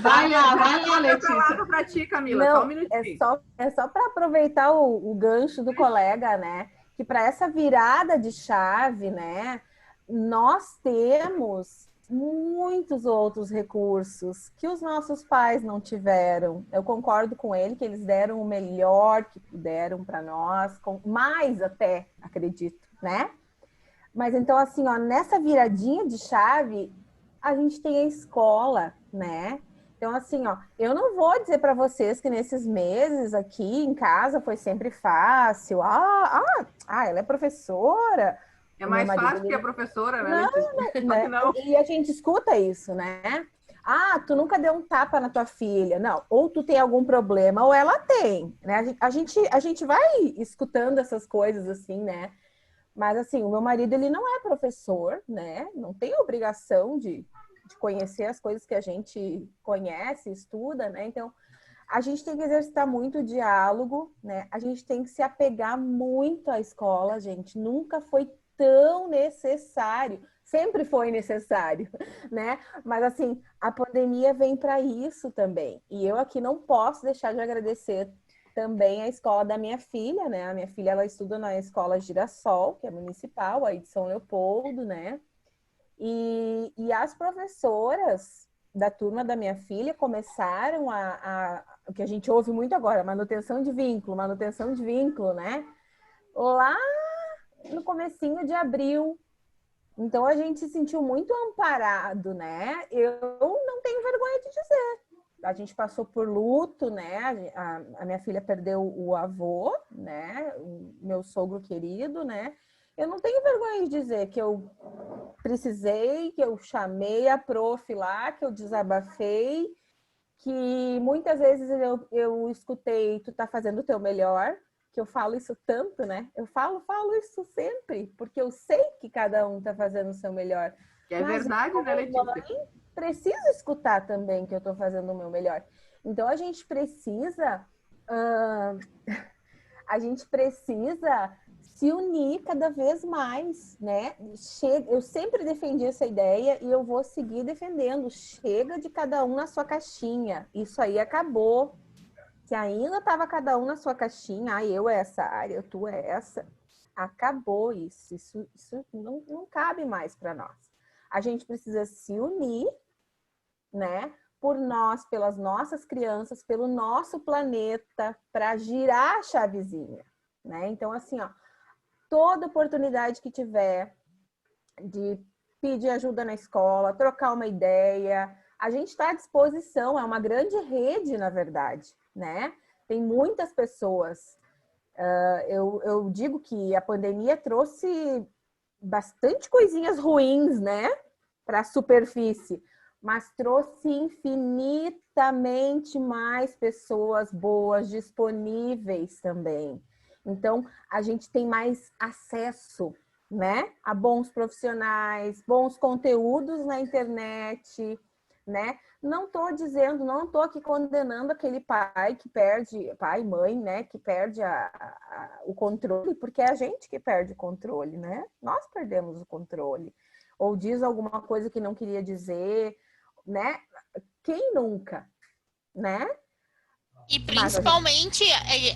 Vai lá, Letícia. Para ti, Camila, só um minutinho. É só para aproveitar o gancho do colega, né? Que para essa virada de chave, né? Nós temos muitos outros recursos que os nossos pais não tiveram. Eu concordo com ele que eles deram o melhor que puderam para nós, mais até, acredito, né? Mas então, assim, ó, nessa viradinha de chave, a gente tem a escola, né? Então, assim, ó, eu não vou dizer para vocês que nesses meses aqui em casa foi sempre fácil. Ela é professora. É mais fácil que a professora, né? Não. E a gente escuta isso, né? Tu nunca deu um tapa na tua filha. Não, ou tu tem algum problema, ou ela tem, né? A gente vai escutando essas coisas assim, né? Mas assim, o meu marido, ele não é professor, né? Não tem obrigação de conhecer as coisas que a gente conhece, estuda, né? Então, a gente tem que exercitar muito o diálogo, né? A gente tem que se apegar muito à escola, gente. Nunca foi tão necessário, sempre foi necessário, né? Mas assim, a pandemia vem para isso também. E eu aqui não posso deixar de agradecer também a escola da minha filha, né? A minha filha, ela estuda na escola Girassol, que é municipal, aí de São Leopoldo, né? E as professoras da turma da minha filha começaram o que a gente ouve muito agora, manutenção de vínculo, né? Lá no comecinho de abril. Então, a gente se sentiu muito amparado, né? Eu não tenho vergonha de dizer. A gente passou por luto, né? A minha filha perdeu o avô, né? O meu sogro querido, né? Eu não tenho vergonha de dizer que eu precisei, que eu chamei a prof lá, que eu desabafei, que muitas vezes eu escutei, tu tá fazendo o teu melhor, que eu falo isso tanto, né? Eu falo isso sempre, porque eu sei que cada um tá fazendo o seu melhor. Que é verdade, né, Letícia? Preciso escutar também que eu tô fazendo o meu melhor. Então, a gente precisa se unir cada vez mais, né? Eu sempre defendi essa ideia e eu vou seguir defendendo. Chega de cada um na sua caixinha. Isso aí acabou. Se ainda estava cada um na sua caixinha, eu essa área, tu é essa, acabou isso. Isso não cabe mais para nós. A gente precisa se unir, né? Por nós, pelas nossas crianças, pelo nosso planeta, para girar a chavezinha, né? Então, assim, ó, toda oportunidade que tiver de pedir ajuda na escola, trocar uma ideia, a gente está à disposição, é uma grande rede, na verdade, né? Tem muitas pessoas. Eu digo que a pandemia trouxe bastante coisinhas ruins, né? Para a superfície, mas trouxe infinitamente mais pessoas boas disponíveis também. Então, a gente tem mais acesso, né, a bons profissionais, bons conteúdos na internet, né? Não estou aqui condenando aquele pai que perde, pai, mãe, né, que perde o controle, porque é a gente que perde o controle, né? Nós perdemos o controle. Ou diz alguma coisa que não queria dizer, né? Quem nunca, né? E principalmente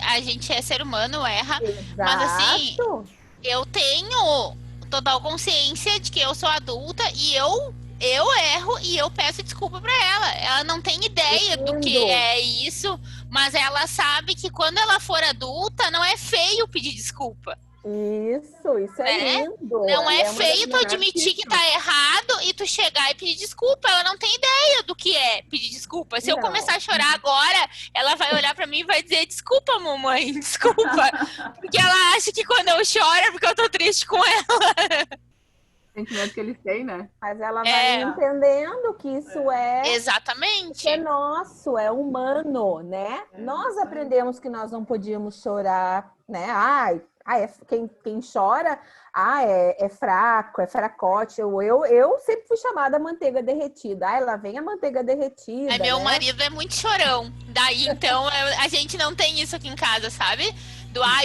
a gente é ser humano, erra. Exato. Mas assim, eu tenho total consciência de que eu sou adulta e eu erro e eu peço desculpa pra ela. Ela não tem ideia do que é isso, mas ela sabe que quando ela for adulta, não é feio pedir desculpa. Isso é lindo. Não é feio tu admitir que tá errado e tu chegar e pedir desculpa. Ela não tem ideia do que é pedir desculpa. Se eu começar a chorar agora, ela vai olhar pra mim e vai dizer: desculpa, mamãe, desculpa. Porque ela acha que quando eu choro é porque eu tô triste com ela. Sentimento que eles têm, né? Mas ela vai entendendo que isso exatamente. É nosso, é humano, né? Nós aprendemos que nós não podíamos chorar, né? Quem chora, é fraco, é fracote. Eu sempre fui chamada manteiga derretida. Lá vem a manteiga derretida. Meu marido é muito chorão. Daí, então, a gente não tem isso aqui em casa, sabe?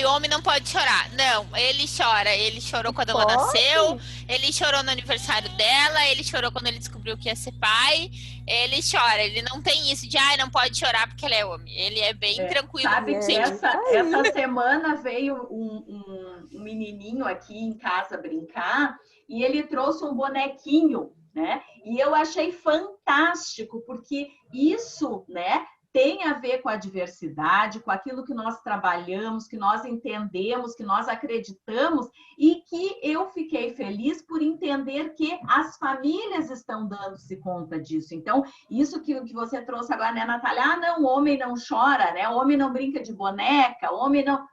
Homem não pode chorar. Não, ele chora. Ele chorou quando ela nasceu, ele chorou no aniversário dela, ele chorou quando ele descobriu que ia ser pai. Ele chora, ele não tem isso de não pode chorar porque ele é homem. Ele é bem tranquilo. Sabe que essa semana veio um menininho aqui em casa brincar e ele trouxe um bonequinho, né? E eu achei fantástico, porque isso, né, tem a ver com a diversidade, com aquilo que nós trabalhamos, que nós entendemos, que nós acreditamos, e que eu fiquei feliz por entender que as famílias estão dando-se conta disso. Então, isso que você trouxe agora, né, Natália? Não, homem não chora, né? Homem não brinca de boneca, homem não...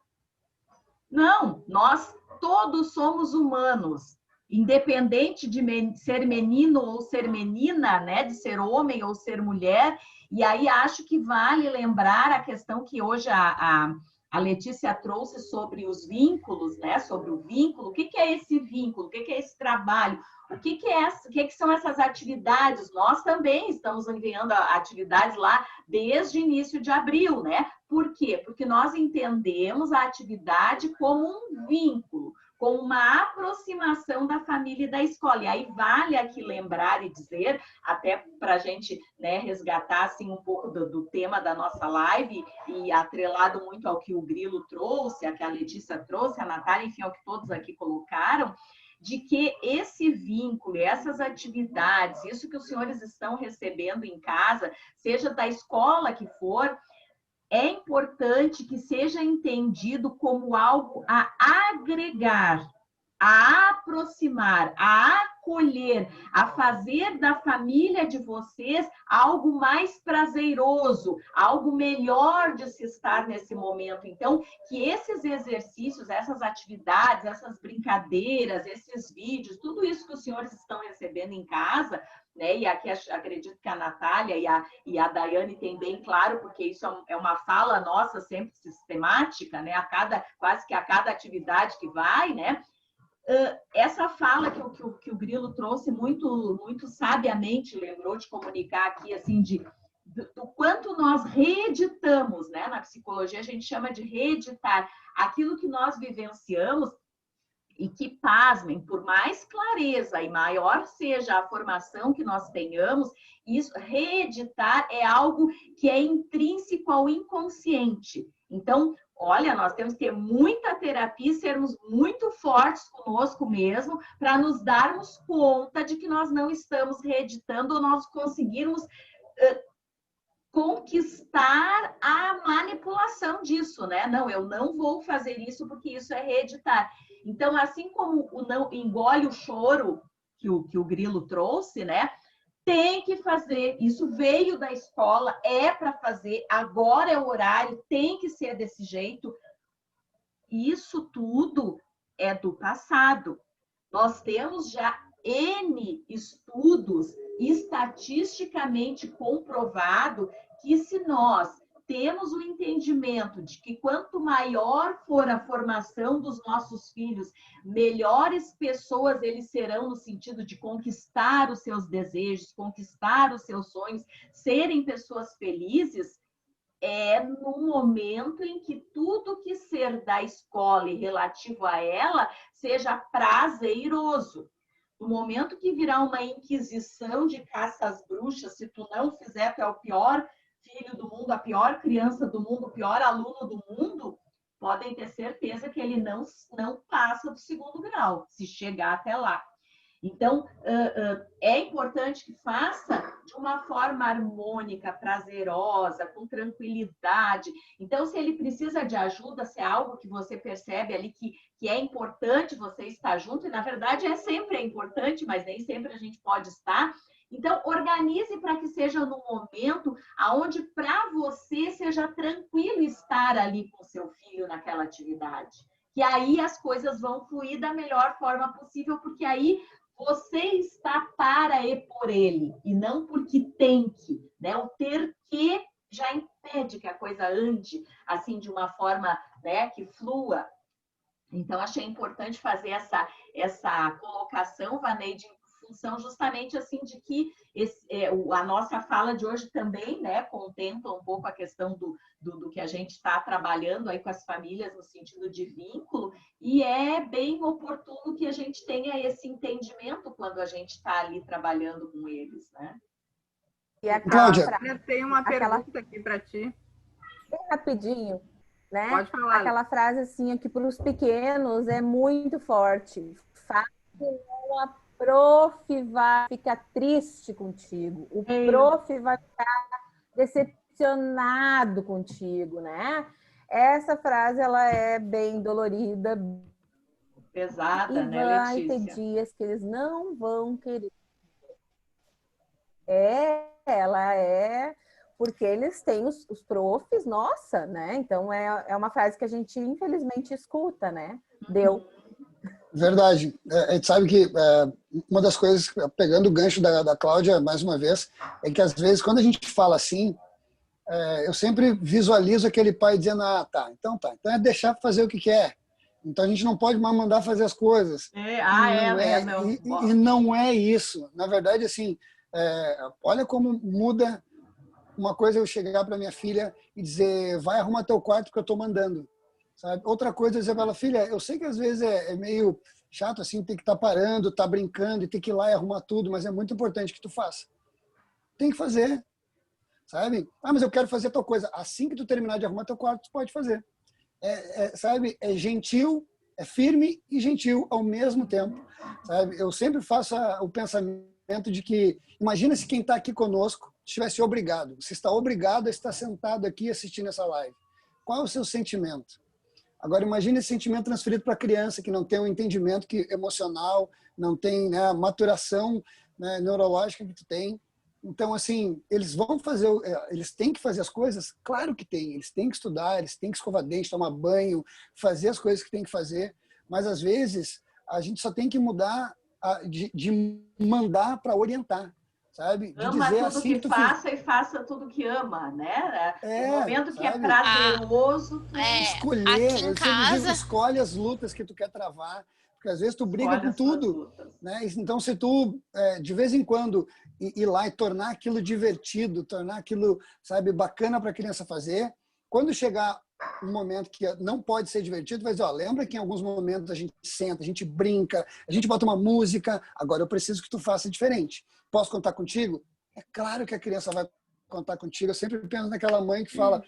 Não, nós todos somos humanos, independente de ser menino ou ser menina, né? De ser homem ou ser mulher. E aí acho que vale lembrar a questão que hoje a Letícia trouxe sobre os vínculos, né? Sobre o vínculo. O que é esse vínculo? O que é esse trabalho? O que são essas atividades? Nós também estamos enviando atividades lá desde o início de abril, né? Por quê? Porque nós entendemos a atividade como um vínculo, com uma aproximação da família e da escola. E aí vale aqui lembrar e dizer, até para a gente, né, resgatar assim, um pouco do tema da nossa live, e atrelado muito ao que o Grilo trouxe, a que a Letícia trouxe, a Natália, enfim, ao que todos aqui colocaram, de que esse vínculo, essas atividades, isso que os senhores estão recebendo em casa, seja da escola que for, é importante que seja entendido como algo a agregar, a aproximar, a acolher, a fazer da família de vocês algo mais prazeroso, algo melhor de se estar nesse momento. Então, que esses exercícios, essas atividades, essas brincadeiras, esses vídeos, tudo isso que os senhores estão recebendo em casa, né? E aqui acredito que a Natália e a Daiane têm bem claro, porque isso é uma fala nossa sempre sistemática, né? Quase que a cada atividade que vai, né? Essa fala que o Grilo trouxe muito, muito sabiamente, lembrou de comunicar aqui, assim, do quanto nós reeditamos, né? Na psicologia a gente chama de reeditar aquilo que nós vivenciamos. E que, pasmem, por mais clareza e maior seja a formação que nós tenhamos, isso, reeditar é algo que é intrínseco ao inconsciente. Então, olha, nós temos que ter muita terapia e sermos muito fortes conosco mesmo para nos darmos conta de que nós não estamos reeditando ou nós conseguirmos conquistar a manipulação disso, né? Não, eu não vou fazer isso porque isso é reeditar. Então, assim como o não engole o choro que o Grilo trouxe, né? Tem que fazer, isso veio da escola, é para fazer, agora é o horário, tem que ser desse jeito. Isso tudo é do passado. Nós temos já N estudos estatisticamente comprovado que se nós temos o entendimento de que quanto maior for a formação dos nossos filhos, melhores pessoas eles serão no sentido de conquistar os seus desejos, conquistar os seus sonhos, serem pessoas felizes, é no momento em que tudo que ser da escola e relativo a ela seja prazeroso. No momento que virar uma inquisição de caça às bruxas, se tu não fizer, tu é o pior filho do mundo, a pior criança do mundo, o pior aluno do mundo, podem ter certeza que ele não passa do 2º grau, se chegar até lá. Então, é importante que faça de uma forma harmônica, prazerosa, com tranquilidade. Então, se ele precisa de ajuda, se é algo que você percebe ali que é importante você estar junto, e na verdade sempre importante, mas nem sempre a gente pode estar. Então, organize para que seja no momento onde para você seja tranquilo estar ali com seu filho naquela atividade. Que aí as coisas vão fluir da melhor forma possível, porque aí você está para e por ele, e não porque tem que, né? O ter que já impede que a coisa ande assim de uma forma, né, que flua. Então, achei importante fazer essa colocação, Vaneide, em função justamente assim de que a nossa fala de hoje também, né, contempla um pouco a questão do que a gente está trabalhando aí com as famílias no sentido de vínculo, e é bem oportuno que a gente tenha esse entendimento quando a gente está ali trabalhando com eles, né? E Cláudia, tem uma pergunta aqui para ti. Bem rapidinho, né? Pode falar. Aquela frase assim, que para os pequenos é muito forte. Fala que não a prof vai ficar triste contigo. O prof vai ficar decepcionado contigo, né? Essa frase, ela é bem dolorida. Pesada, e né, vai Letícia? ter dias que eles não vão querer. Ela é... Porque eles têm os profs, nossa, né? Então, é uma frase que a gente, infelizmente, escuta, né? Deu. Verdade. A gente sabe que uma das coisas, pegando o gancho da Cláudia, mais uma vez, é que às vezes, quando a gente fala assim, eu sempre visualizo aquele pai dizendo, então é deixar fazer o que quer. Então a gente não pode mais mandar fazer as coisas. E não é isso. Na verdade, assim, olha como muda uma coisa eu chegar para minha filha e dizer, vai arrumar teu quarto que eu estou mandando. Sabe? Outra coisa é dizer para ela, filha, eu sei que às vezes é meio chato assim, ter que estar parando, estar brincando e ter que ir lá e arrumar tudo, mas é muito importante que tu faça. Tem que fazer, sabe? Mas eu quero fazer tal coisa. Assim que tu terminar de arrumar teu quarto, tu pode fazer. Sabe? É gentil, é firme e gentil ao mesmo tempo, sabe? Eu sempre faço o pensamento de que, imagina se quem está aqui conosco estivesse obrigado. Você está obrigado a estar sentado aqui assistindo essa live. Qual é o seu sentimento? Agora, imagine esse sentimento transferido para a criança que não tem um entendimento emocional, não tem, né, a maturação, né, neurológica que tu tem. Então, assim, eles têm que fazer as coisas? Claro que tem. Eles têm que estudar, eles têm que escovar dente, tomar banho, fazer as coisas que tem que fazer. Mas, às vezes, a gente só tem que mudar de mandar para orientar. Sabe? De ama dizer tudo assim que faça e faça tudo que ama, né? No momento que é prazeroso, escolher, eu sempre digo, escolhe as lutas que tu quer travar, porque às vezes tu briga com tudo, né? Então se tu de vez em quando ir lá e tornar aquilo divertido, tornar aquilo, sabe, bacana para a criança fazer, quando chegar um momento que não pode ser divertido, vai dizer, ó, lembra que em alguns momentos a gente senta, a gente brinca, a gente bota uma música, agora eu preciso que tu faça diferente. Posso contar contigo? É claro que a criança vai contar contigo. Eu sempre penso naquela mãe que fala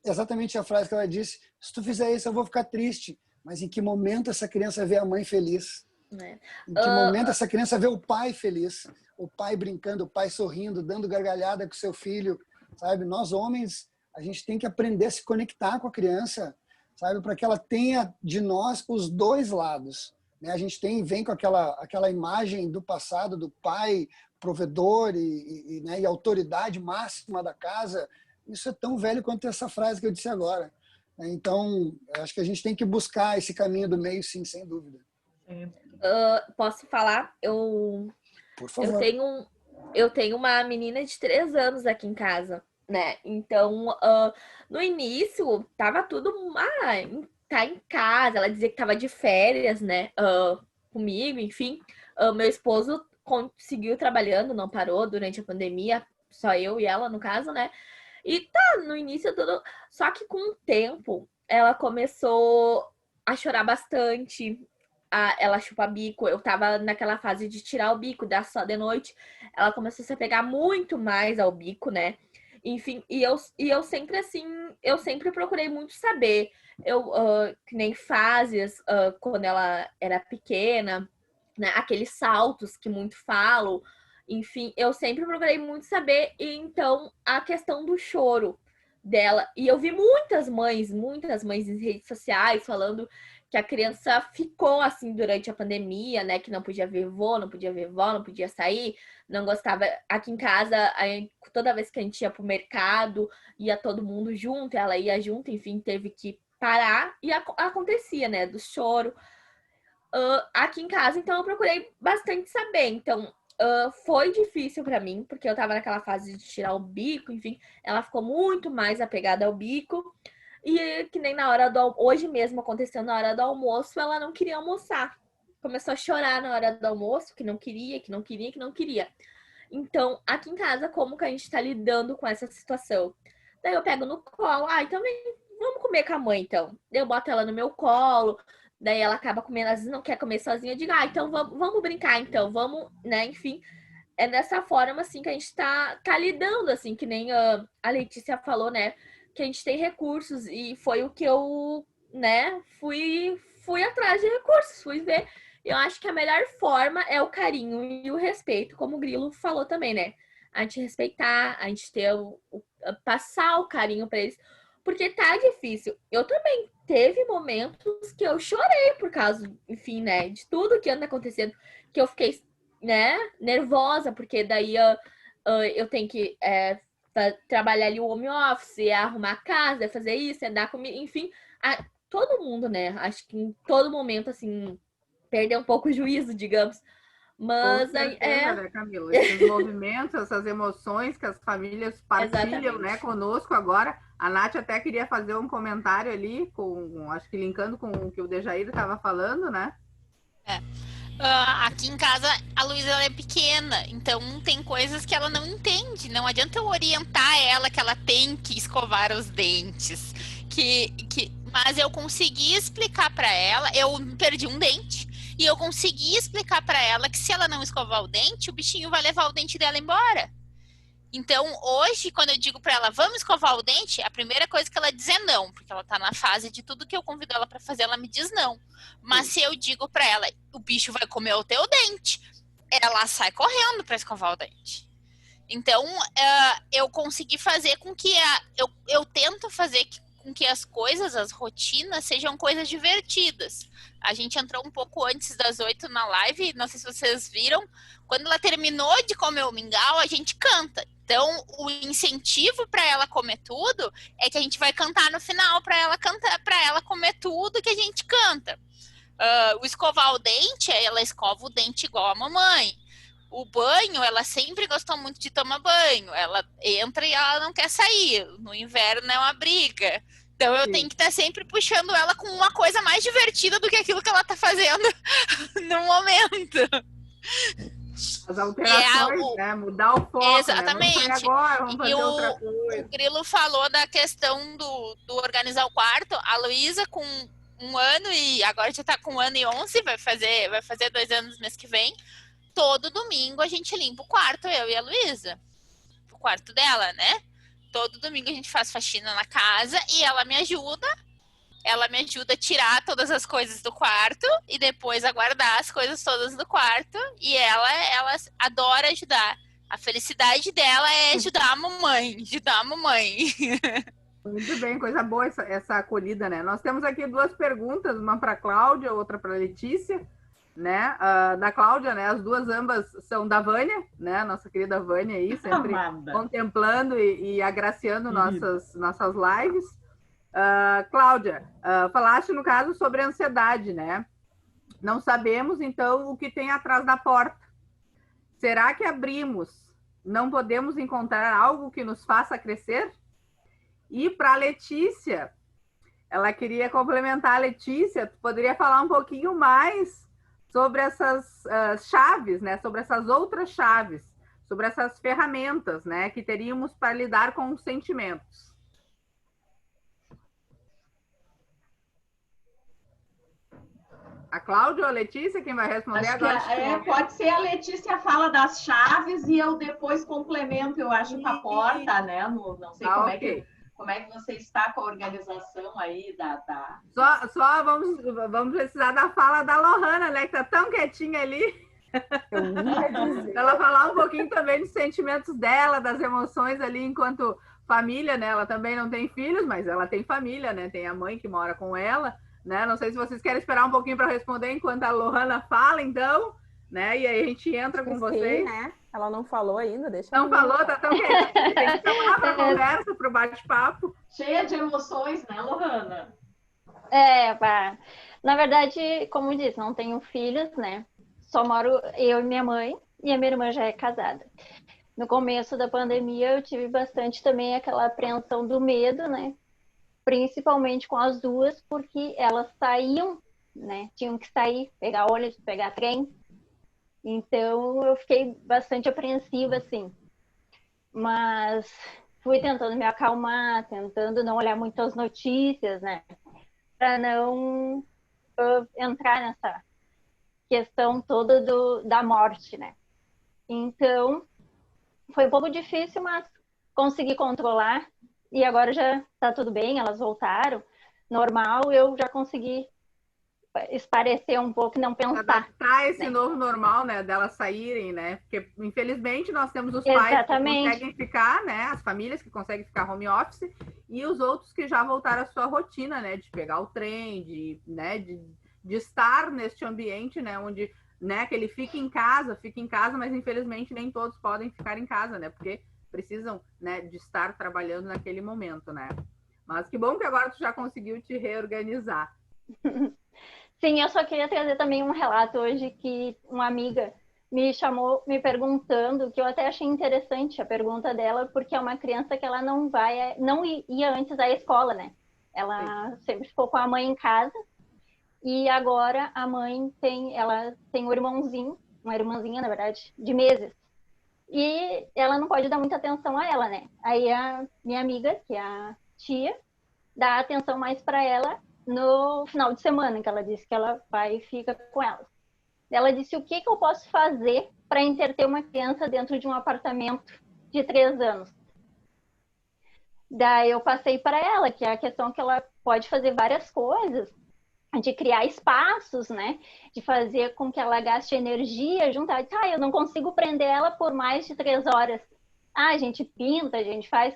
exatamente a frase que ela disse, se tu fizer isso eu vou ficar triste. Mas em que momento essa criança vê a mãe feliz? Em que momento essa criança vê o pai feliz? O pai brincando, o pai sorrindo, dando gargalhada com seu filho, sabe? Nós homens, a gente tem que aprender a se conectar com a criança, sabe? Para que ela tenha de nós os dois lados. Né? A gente vem com aquela imagem do passado, do pai provedor e autoridade máxima da casa. Isso é tão velho quanto essa frase que eu disse agora. Então, acho que a gente tem que buscar esse caminho do meio, sim, sem dúvida. Posso falar? Por favor. Eu tenho uma menina de 3 anos aqui em casa, né? Então, no início, tava tudo... tá em casa. Ela dizia que tava de férias, né? Comigo, enfim. Meu esposo seguiu trabalhando, não parou durante a pandemia. Só eu e ela, no caso, né? E tá, no início tudo... Só que com o tempo, ela começou a chorar bastante. Ela chupa bico. Eu tava naquela fase de tirar o bico, dar só de noite. Ela começou a se apegar muito mais ao bico, né? Enfim, e eu sempre assim... Eu sempre procurei muito saber. Que nem fases, quando ela era pequena, né? Aqueles saltos que muito falam. Enfim, eu sempre procurei muito saber. E então, a questão do choro dela. E eu vi muitas mães em redes sociais falando que a criança ficou assim durante a pandemia, né? Que não podia ver vô, não podia ver vó, não podia sair, não gostava. Aqui em casa, toda vez que a gente ia pro mercado, ia todo mundo junto, ela ia junto, enfim, teve que parar. E acontecia, né? Do choro. Aqui em casa, então, eu procurei bastante saber. Então, foi difícil pra mim, porque eu tava naquela fase de tirar o bico, enfim, ela ficou muito mais apegada ao bico, e que nem na hora hoje mesmo aconteceu na hora do almoço, ela não queria almoçar, começou a chorar na hora do almoço, que não queria. Então, aqui em casa, como que a gente tá lidando com essa situação? Daí eu pego no colo, então vamos comer com a mãe, então. Daí eu boto ela no meu colo. Daí ela acaba comendo, às vezes não quer comer sozinha. Eu digo, então vamos brincar, então. Vamos, né? Enfim, é dessa forma, assim, que a gente tá lidando, assim. Que nem a Letícia falou, né? Que a gente tem recursos. E foi o que eu, né? Fui atrás de recursos. Fui ver. Eu acho que a melhor forma é o carinho e o respeito. Como o Grilo falou também, né? A gente respeitar, a gente ter passar o carinho pra eles. Porque tá difícil. Eu também teve momentos que eu chorei por causa, enfim, né, de tudo que anda acontecendo, que eu fiquei, né, nervosa, porque daí eu tenho que trabalhar ali o home office, arrumar a casa, fazer isso, dar comida, enfim, todo mundo, né, acho que em todo momento, assim, perder um pouco o juízo, digamos. Mas com certeza, né, Camila? Esses movimentos, essas emoções que as famílias partilham, né, conosco agora. A Nath até queria fazer um comentário ali, acho que linkando com o que o Dejair estava falando, né? Aqui em casa, a Luísa é pequena, então tem coisas que ela não entende. Não adianta eu orientar ela que ela tem que escovar os dentes. Mas eu consegui explicar para ela, eu perdi um dente. E eu consegui explicar para ela que se ela não escovar o dente, o bichinho vai levar o dente dela embora. Então, hoje, quando eu digo para ela, vamos escovar o dente, a primeira coisa que ela diz é não, porque ela tá na fase de tudo que eu convido ela para fazer, ela me diz não. Mas se eu digo para ela, o bicho vai comer o teu dente, ela sai correndo para escovar o dente. Então, eu consegui fazer com que eu tento fazer com que as coisas, as rotinas, sejam coisas divertidas. A gente entrou um pouco antes das 8 na live, não sei se vocês viram. Quando ela terminou de comer o mingau, a gente canta. Então, o incentivo para ela comer tudo é que a gente vai cantar no final para ela comer tudo que a gente canta. O escovar o dente, ela escova o dente igual a mamãe. O banho, ela sempre gostou muito de tomar banho. Ela entra e ela não quer sair. No inverno é uma briga. Então eu tenho que estar sempre puxando ela com uma coisa mais divertida do que aquilo que ela está fazendo no momento. As alterações, né? Mudar o foco, exatamente. Né? Vamos sair agora, vamos fazer outra O coisa. Grilo falou da questão do organizar o quarto. A Luísa, com 1 ano e agora já tá com 1 ano e 11, vai fazer 2 anos mês que vem. Todo domingo a gente limpa o quarto, eu e a Luísa. O quarto dela, né? Todo domingo a gente faz faxina na casa e ela me ajuda. Ela me ajuda a tirar todas as coisas do quarto e depois a guardar as coisas todas do quarto. E ela adora ajudar. A felicidade dela é ajudar a mamãe. Muito bem, coisa boa essa acolhida, né? Nós temos aqui 2 perguntas, uma para a Cláudia, outra para a Letícia, né? Da Cláudia, né? As duas ambas são da Vânia, né? Nossa querida Vânia aí, sempre contemplando e agraciando nossas lives. Cláudia, falaste no caso sobre a ansiedade, né? Não sabemos, então, o que tem atrás da porta. Será que abrimos? Não podemos encontrar algo que nos faça crescer? E para a Letícia, ela queria complementar a Letícia, tu poderia falar um pouquinho mais sobre essas chaves, né? Sobre essas outras chaves, sobre essas ferramentas, né? Que teríamos para lidar com os sentimentos. A Cláudia ou a Letícia, quem vai responder agora? Pode ser a Letícia fala das chaves e eu depois complemento, eu acho, com a porta, né? Não sei como é que você está com a organização aí da... Só vamos precisar da fala da Lohana, né? Que tá tão quietinha ali. Ela falar um pouquinho também dos sentimentos dela, das emoções ali enquanto família, né? Ela também não tem filhos, mas ela tem família, né? Tem a mãe que mora com ela. Né? Não sei se vocês querem esperar um pouquinho para responder enquanto a Lohana fala, então, né? E aí a gente entra com vocês. Né? Ela não falou ainda, deixa eu. Não falou, tá tão quietinha. Tem que chamar para conversa, para o bate-papo. Cheia de emoções, né, Lohana? Na verdade, como disse, não tenho filhos, né? Só moro eu e minha mãe, e a minha irmã já é casada. No começo da pandemia, eu tive bastante também aquela apreensão do medo, né? Principalmente com as duas, porque elas saíam, né? Tinham que sair, pegar ônibus, pegar trem. Então, eu fiquei bastante apreensiva, assim. Mas fui tentando me acalmar, tentando não olhar muito as notícias, né? Para não entrar nessa questão toda da morte, né? Então, foi um pouco difícil, mas consegui controlar. E agora já está tudo bem, elas voltaram. Normal, eu já consegui esparecer um pouco e não pensar. Adaptar esse novo normal, né? Delas saírem, né? Porque, infelizmente, nós temos os pais que conseguem ficar, né? As famílias que conseguem ficar home office e os outros que já voltaram à sua rotina, né? De pegar o trem, de estar neste ambiente, né? Onde, né? Que ele fica em casa, mas, infelizmente, nem todos podem ficar em casa, né? Porque precisam, né, de estar trabalhando naquele momento, né? Mas que bom que agora tu já conseguiu te reorganizar. Sim, eu só queria trazer também um relato hoje que uma amiga me chamou me perguntando, que eu até achei interessante a pergunta dela, porque é uma criança que ela não ia antes à escola, né? Ela sempre ficou com a mãe em casa e agora a mãe ela tem um irmãozinho, uma irmãzinha, na verdade, de meses. E ela não pode dar muita atenção a ela, né? Aí a minha amiga, que é a tia, dá atenção mais para ela no final de semana, que ela disse que ela vai e fica com ela. Ela disse, o que eu posso fazer para entreter uma criança dentro de um apartamento de 3 anos? Daí eu passei para ela, que é a questão que ela pode fazer várias coisas, de criar espaços, né? De fazer com que ela gaste energia junto. Ela disse, eu não consigo prender ela por mais de 3 horas. A gente pinta, a gente faz.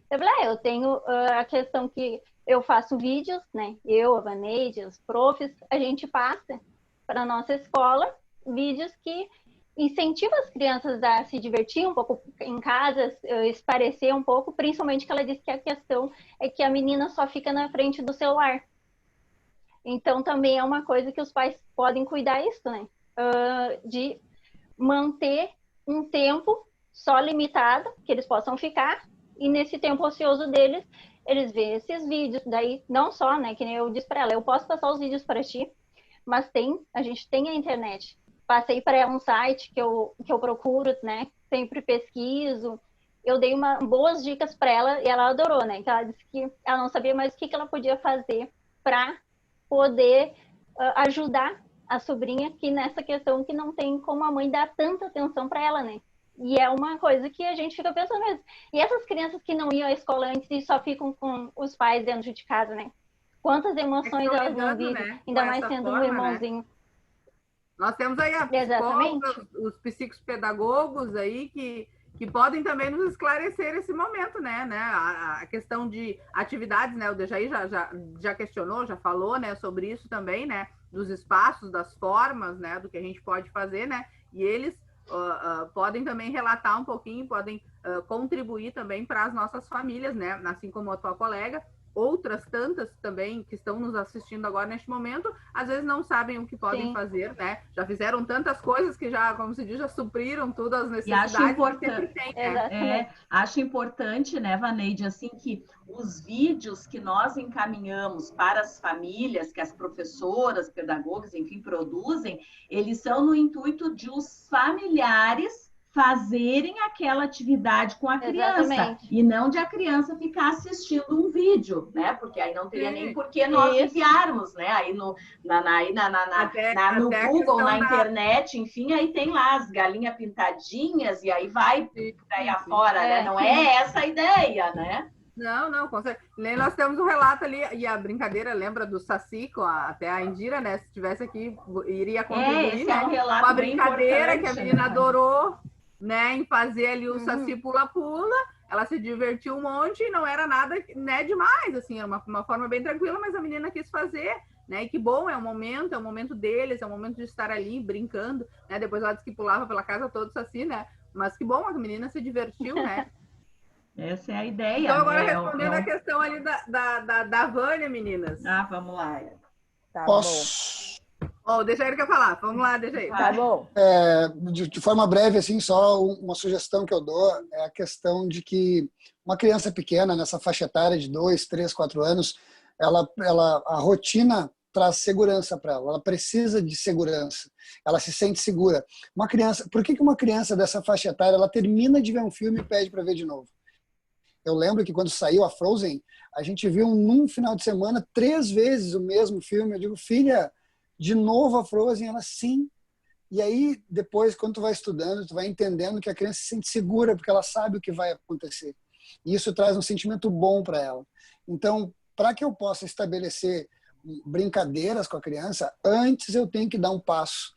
Eu falei, eu tenho a questão que eu faço vídeos, né? Eu, a Vaneide, os profs, a gente passa para a nossa escola vídeos que incentivam as crianças a se divertir um pouco em casa, esparecer um pouco, principalmente que ela disse que a questão é que a menina só fica na frente do celular. Então, também é uma coisa que os pais podem cuidar isso, né? De manter um tempo só limitado, que eles possam ficar, e nesse tempo ocioso deles, eles veem esses vídeos. Daí, não só, né? Que nem eu disse para ela, eu posso passar os vídeos para ti, mas a gente tem a internet. passei para ela um site que eu procuro, né? Sempre pesquiso. Eu dei boas dicas para ela e ela adorou, né? Então, ela disse que ela não sabia mais o que ela podia fazer para poder ajudar a sobrinha que nessa questão que não tem como a mãe dar tanta atenção para ela, né? E é uma coisa que a gente fica pensando mesmo. E essas crianças que não iam à escola antes e só ficam com os pais dentro de casa, né? Quantas emoções elas não vivem, né? ainda mais sendo um irmãozinho. Né? Nós temos aí a psicóloga, os psicopedagogos aí que podem também nos esclarecer esse momento, né? A questão de atividades, né? O Dejaí já questionou, já falou, né? Sobre isso também, né? Dos espaços, das formas, né? Do que a gente pode fazer, né? E eles podem também relatar um pouquinho, podem contribuir também para as nossas famílias, né? Assim como a tua colega. Outras tantas também que estão nos assistindo agora neste momento, às vezes não sabem o que podem fazer, né? Já fizeram tantas coisas que já, como se diz, já supriram todas as necessidades. E acho importante, acho importante, né, Vaneide, assim, que os vídeos que nós encaminhamos para as famílias, que as professoras, pedagogas, enfim, produzem, eles são no intuito de os familiares fazerem aquela atividade com a criança e não de a criança ficar assistindo um vídeo, né? Porque aí não teria nem por que nós enviarmos, né? Aí no Google, na internet, enfim, aí tem lá as galinhas pintadinhas e aí vai daí afora, né? Não é essa a ideia, né? Não, com certeza. Nós temos um relato ali, e a brincadeira, lembra do Saci, até a Indira, né? Se tivesse aqui, iria contribuir, né? É um relato com a brincadeira que a menina adorou, né, em fazer ali o Saci pula-pula, ela se divertiu um monte e não era nada, né, demais, assim, era uma forma bem tranquila, mas a menina quis fazer, né, e que bom, é um momento deles, é um momento de estar ali brincando, né, depois ela disse que pulava pela casa toda o Saci, né, mas que bom, a menina se divertiu, né. Essa é a ideia. Então agora respondendo a questão ali da Vânia, meninas. Vamos lá. Tá Posso? O Dejair quer falar. Vamos lá, Dejair. Tá bom. De forma breve, assim, só uma sugestão que eu dou é a questão de que uma criança pequena, nessa faixa etária de 2, 3, 4 anos, a rotina traz segurança para ela. Ela precisa de segurança. Ela se sente segura. Por que uma criança dessa faixa etária, ela termina de ver um filme e pede para ver de novo? Eu lembro que quando saiu a Frozen, a gente viu num final de semana 3 vezes o mesmo filme. Eu digo, filha, de novo a Frozen? Ela, sim. E aí, depois, quando tu vai estudando, tu vai entendendo que a criança se sente segura, porque ela sabe o que vai acontecer. E isso traz um sentimento bom para ela. Então, para que eu possa estabelecer brincadeiras com a criança, antes eu tenho que dar um passo,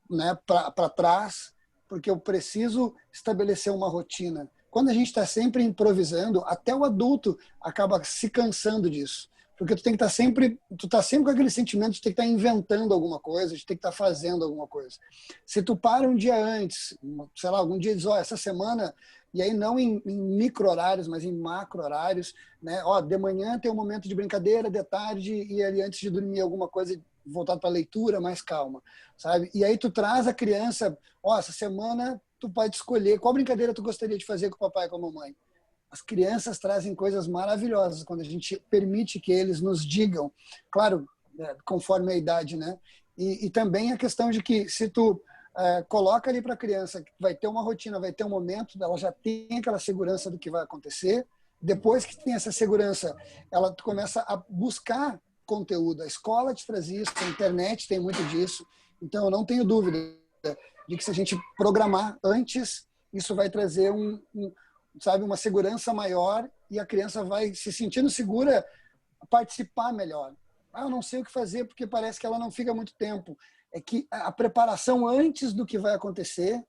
né, para trás, porque eu preciso estabelecer uma rotina. Quando a gente está sempre improvisando, até o adulto acaba se cansando disso. Porque tu tem que estar sempre, com aquele sentimento de ter que estar inventando alguma coisa, de ter que estar fazendo alguma coisa. Se tu para um dia antes, sei lá, algum dia diz, essa semana, e aí não em micro horários, mas em macro horários, né? De manhã tem um momento de brincadeira, de tarde e ali antes de dormir alguma coisa voltado para a leitura, mais calma, sabe? E aí tu traz a criança, essa semana tu pode escolher qual brincadeira tu gostaria de fazer com o papai e com a mamãe. As crianças trazem coisas maravilhosas quando a gente permite que eles nos digam, claro, conforme a idade, né? E também a questão de que se tu coloca ali para a criança que vai ter uma rotina, vai ter um momento, ela já tem aquela segurança do que vai acontecer. Depois que tem essa segurança, ela começa a buscar conteúdo. A escola te traz isso, a internet tem muito disso. Então, eu não tenho dúvida de que se a gente programar antes, isso vai trazer uma segurança maior e a criança vai se sentindo segura a participar melhor. Eu não sei o que fazer porque parece que ela não fica muito tempo. É que a preparação antes do que vai acontecer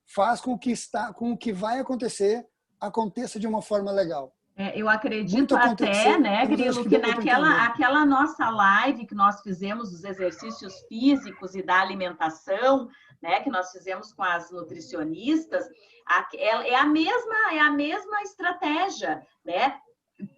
faz com que o que vai acontecer aconteça de uma forma legal. Eu acredito até, né, Grilo, que aquela nossa live que nós fizemos dos exercícios físicos e da alimentação, né, que nós fizemos com as nutricionistas, é a mesma estratégia, né?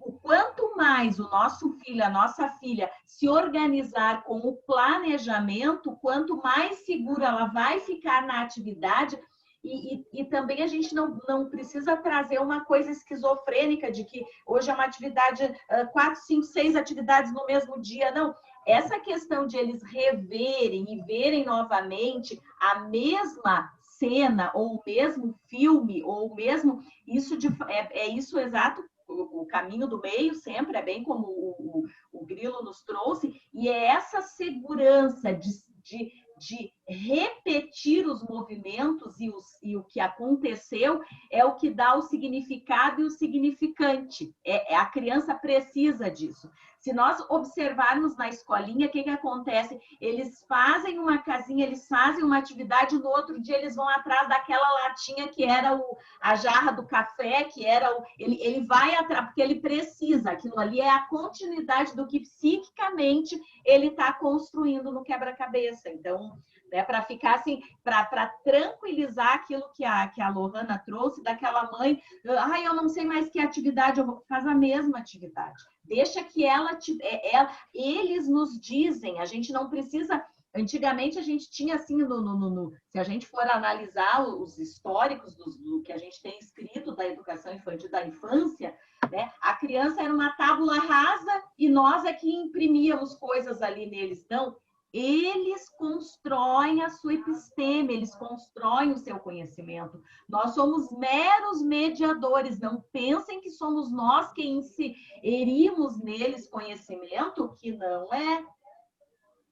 O quanto mais o nosso filho, a nossa filha se organizar com o planejamento, quanto mais segura ela vai ficar na atividade. E também a gente não precisa trazer uma coisa esquizofrênica de que hoje é uma atividade, 4, 5, 6 atividades no mesmo dia. Não, essa questão de eles reverem e verem novamente a mesma cena, ou o mesmo filme, ou o mesmo... Isso é isso exato, o caminho do meio sempre, é bem como o Grilo nos trouxe, e é essa segurança de repetir os movimentos e o que aconteceu é o que dá o significado e o significante. A criança precisa disso. Se nós observarmos na escolinha, o que acontece? Eles fazem uma casinha, eles fazem uma atividade, no outro dia eles vão atrás daquela latinha que era a jarra do café, que era ele vai atrás, porque ele precisa, aquilo ali é a continuidade do que psiquicamente ele está construindo no quebra-cabeça. Então, para ficar assim, para tranquilizar aquilo que a Lohana trouxe, daquela mãe, eu não sei mais que atividade, eu vou fazer a mesma atividade. Deixa que eles nos dizem, a gente não precisa... Antigamente a gente tinha assim, se a gente for analisar os históricos do que a gente tem escrito da educação infantil, da infância, né? A criança era uma tábula rasa e nós é que imprimíamos coisas ali neles. Não, eles constroem a sua episteme, eles constroem o seu conhecimento. Nós somos meros mediadores, não pensem que somos nós quem inserimos neles conhecimento, que não é.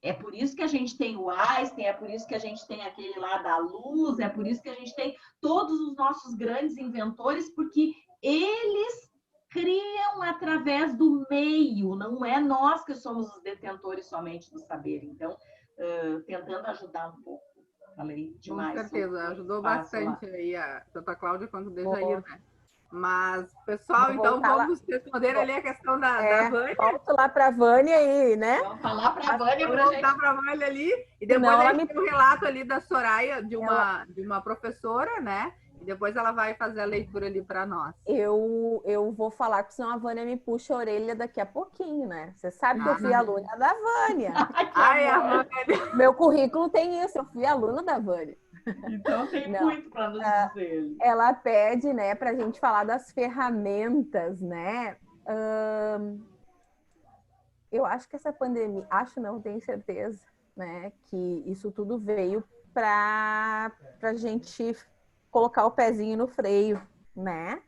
É por isso que a gente tem o Einstein, é por isso que a gente tem aquele lá da luz, é por isso que a gente tem todos os nossos grandes inventores, porque eles criam através do meio, não é nós que somos os detentores somente do saber. Então, tentando ajudar um pouco. Falei demais. Com certeza, ajudou bastante aí tanto a Cláudia quanto o Dejair, né? Mas, pessoal, então vamos responder ali a questão da Vânia. Volto lá para a Vânia aí, né? Vamos falar para a Vânia. Vamos voltar para a Vânia ali. E depois a gente tem um relato ali da Soraya, de uma professora, né? E depois ela vai fazer a leitura ali para nós. Eu vou falar, porque senão a Vânia me puxa a orelha daqui a pouquinho, né? Você sabe que eu fui aluna da Vânia. A Vânia. Meu currículo tem isso, eu fui aluna da Vânia. Então tem muito para nos dizer. Ela pede, né, para a gente falar das ferramentas, né? Eu acho que essa pandemia, tenho certeza, né, que isso tudo veio para a gente colocar o pezinho no freio, né?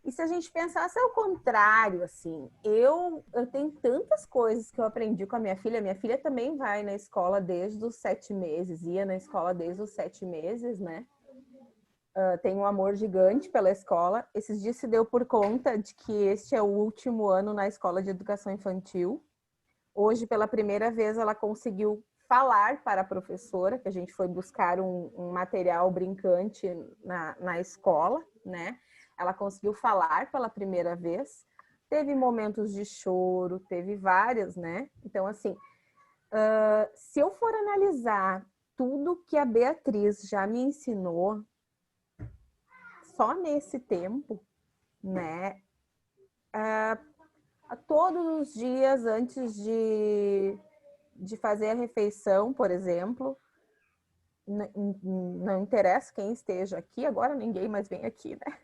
E se a gente pensasse ao contrário, assim, eu tenho tantas coisas que eu aprendi com a minha filha também vai na escola desde os 7 meses, ia na escola desde os 7 meses, né? Tem um amor gigante pela escola. Esses dias se deu por conta de que este é o último ano na escola de educação infantil. Hoje, pela primeira vez, ela conseguiu falar para a professora, que a gente foi buscar um material brincante na escola, né? Ela conseguiu falar pela primeira vez, teve momentos de choro, teve várias, né? Então, assim, se eu for analisar tudo que a Beatriz já me ensinou, só nesse tempo, né? Todos os dias antes de fazer a refeição, por exemplo, não interessa quem esteja aqui, agora ninguém mais vem aqui, né?